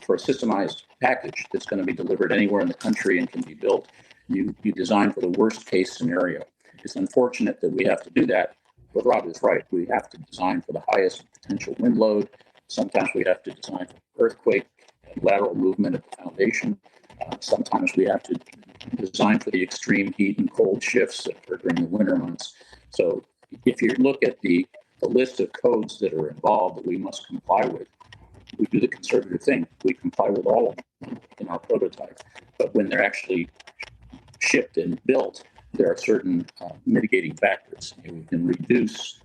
Speaker 2: for a systemized package that's going to be delivered anywhere in the country and can be built, you design for the worst case scenario. It's unfortunate that we have to do that, but Rob is right. We have to design for the highest potential wind load. Sometimes we have to design for earthquake and lateral movement of the foundation. Sometimes we have to design for the extreme heat and cold shifts that occur during the winter months. So if you look at the list of codes that are involved that we must comply with, we do the conservative thing. We comply with all of them in our prototype. But when they're actually shipped and built, there are certain mitigating factors. We can reduce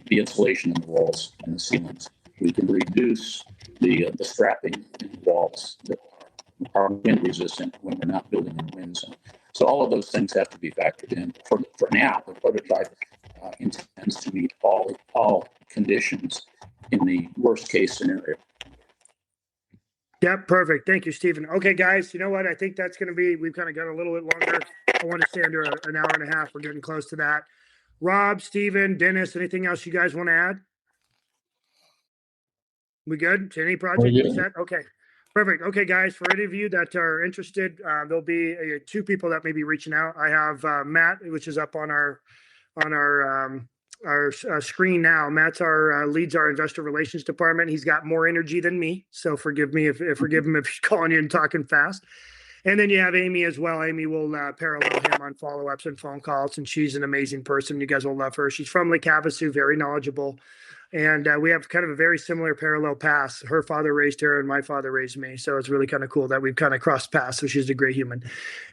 Speaker 2: the insulation in the walls and the ceilings. We can reduce the strapping in the walls that are wind resistant when we're not building in the wind zone. So all of those things have to be factored in. For now, the prototype intends to meet all conditions in the worst case scenario.
Speaker 1: Yep, perfect. Thank you, Stephen. Okay, guys, you know what? I think that's going to be, we've kind of got a little bit longer. I want to stay under an hour and a half. We're getting close to that. Rob, Stephen, Dennis, anything else you guys want to add? We good? To any project set? Okay, perfect. Okay, guys, for any of you that are interested, there'll be two people that may be reaching out. I have Matt, which is up on our screen now. Matt's leads our investor relations department. He's got more energy than me, so forgive him if he's calling you and talking fast. And then you have Amy as well. Amy will parallel him on follow-ups and phone calls, and she's an amazing person. You guys will love her. She's from Lake Havasu, very knowledgeable, And we have kind of a very similar parallel path. Her father raised her and my father raised me. So it's really kind of cool that we've kind of crossed paths. So she's a great human.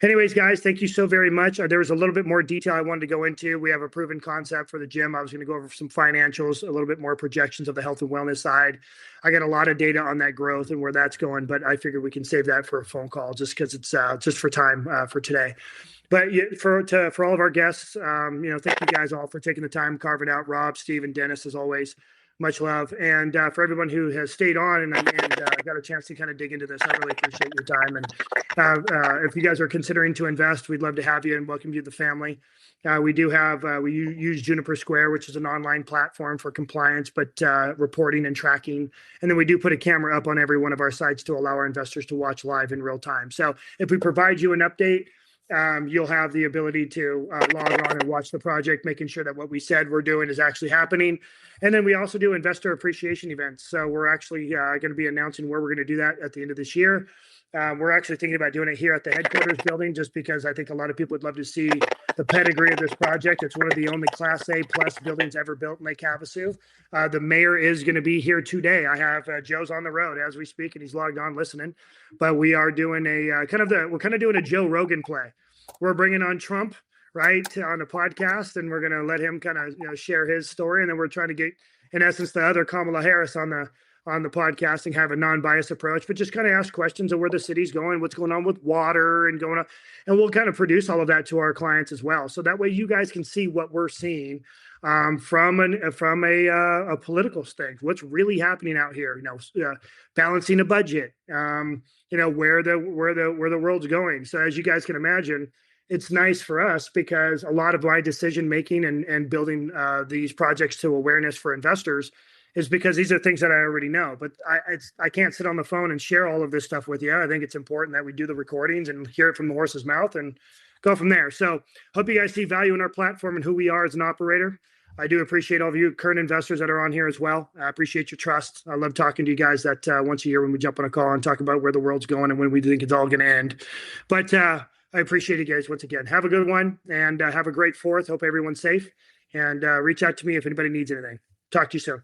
Speaker 1: Anyways, guys, thank you so very much. There was a little bit more detail I wanted to go into. We have a proven concept for the gym. I was going to go over some financials, a little bit more projections of the health and wellness side. I got a lot of data on that growth and where that's going, but I figured we can save that for a phone call just because it's just for time for today. But for all of our guests, thank you guys all for taking the time, carving out. Rob, Steve, and Dennis, as always, much love. And for everyone who has stayed on and got a chance to kind of dig into this, I really appreciate your time. And if you guys are considering to invest, we'd love to have you and welcome you to the family. We do have, we use Juniper Square, which is an online platform for compliance, but reporting and tracking. And then we do put a camera up on every one of our sites to allow our investors to watch live in real time. So if we provide you an update, you'll have the ability to log on and watch the project, making sure that what we said we're doing is actually happening. And then we also do investor appreciation events. So we're actually going to be announcing where we're going to do that at the end of this year. We're actually thinking about doing it here at the headquarters building, just because I think a lot of people would love to see the pedigree of this project. It's one of the only Class A plus buildings ever built in Lake Havasu. The mayor is going to be here today. I have Joe's on the road as we speak, and he's logged on listening. But we are doing we're kind of doing a Joe Rogan play. We're bringing on Trump, right, on a podcast, and we're going to let him kind of share his story, and then we're trying to get, in essence, the other Kamala Harris on the podcast and have a non-biased approach, but just kind of ask questions of where the city's going, what's going on with water and going on. And we'll kind of produce all of that to our clients as well. So that way you guys can see what we're seeing from a political stance, what's really happening out here, balancing a budget, where the world's going. So as you guys can imagine, it's nice for us because a lot of my decision making and building these projects to awareness for investors is because these are things that I already know, but I can't sit on the phone and share all of this stuff with you. I think it's important that we do the recordings and hear it from the horse's mouth and go from there. So hope you guys see value in our platform and who we are as an operator. I do appreciate all of you current investors that are on here as well. I appreciate your trust. I love talking to you guys that once a year when we jump on a call and talk about where the world's going and when we think it's all going to end. But I appreciate you guys once again. Have a good one and have a great 4th. Hope everyone's safe and reach out to me if anybody needs anything. Talk to you soon.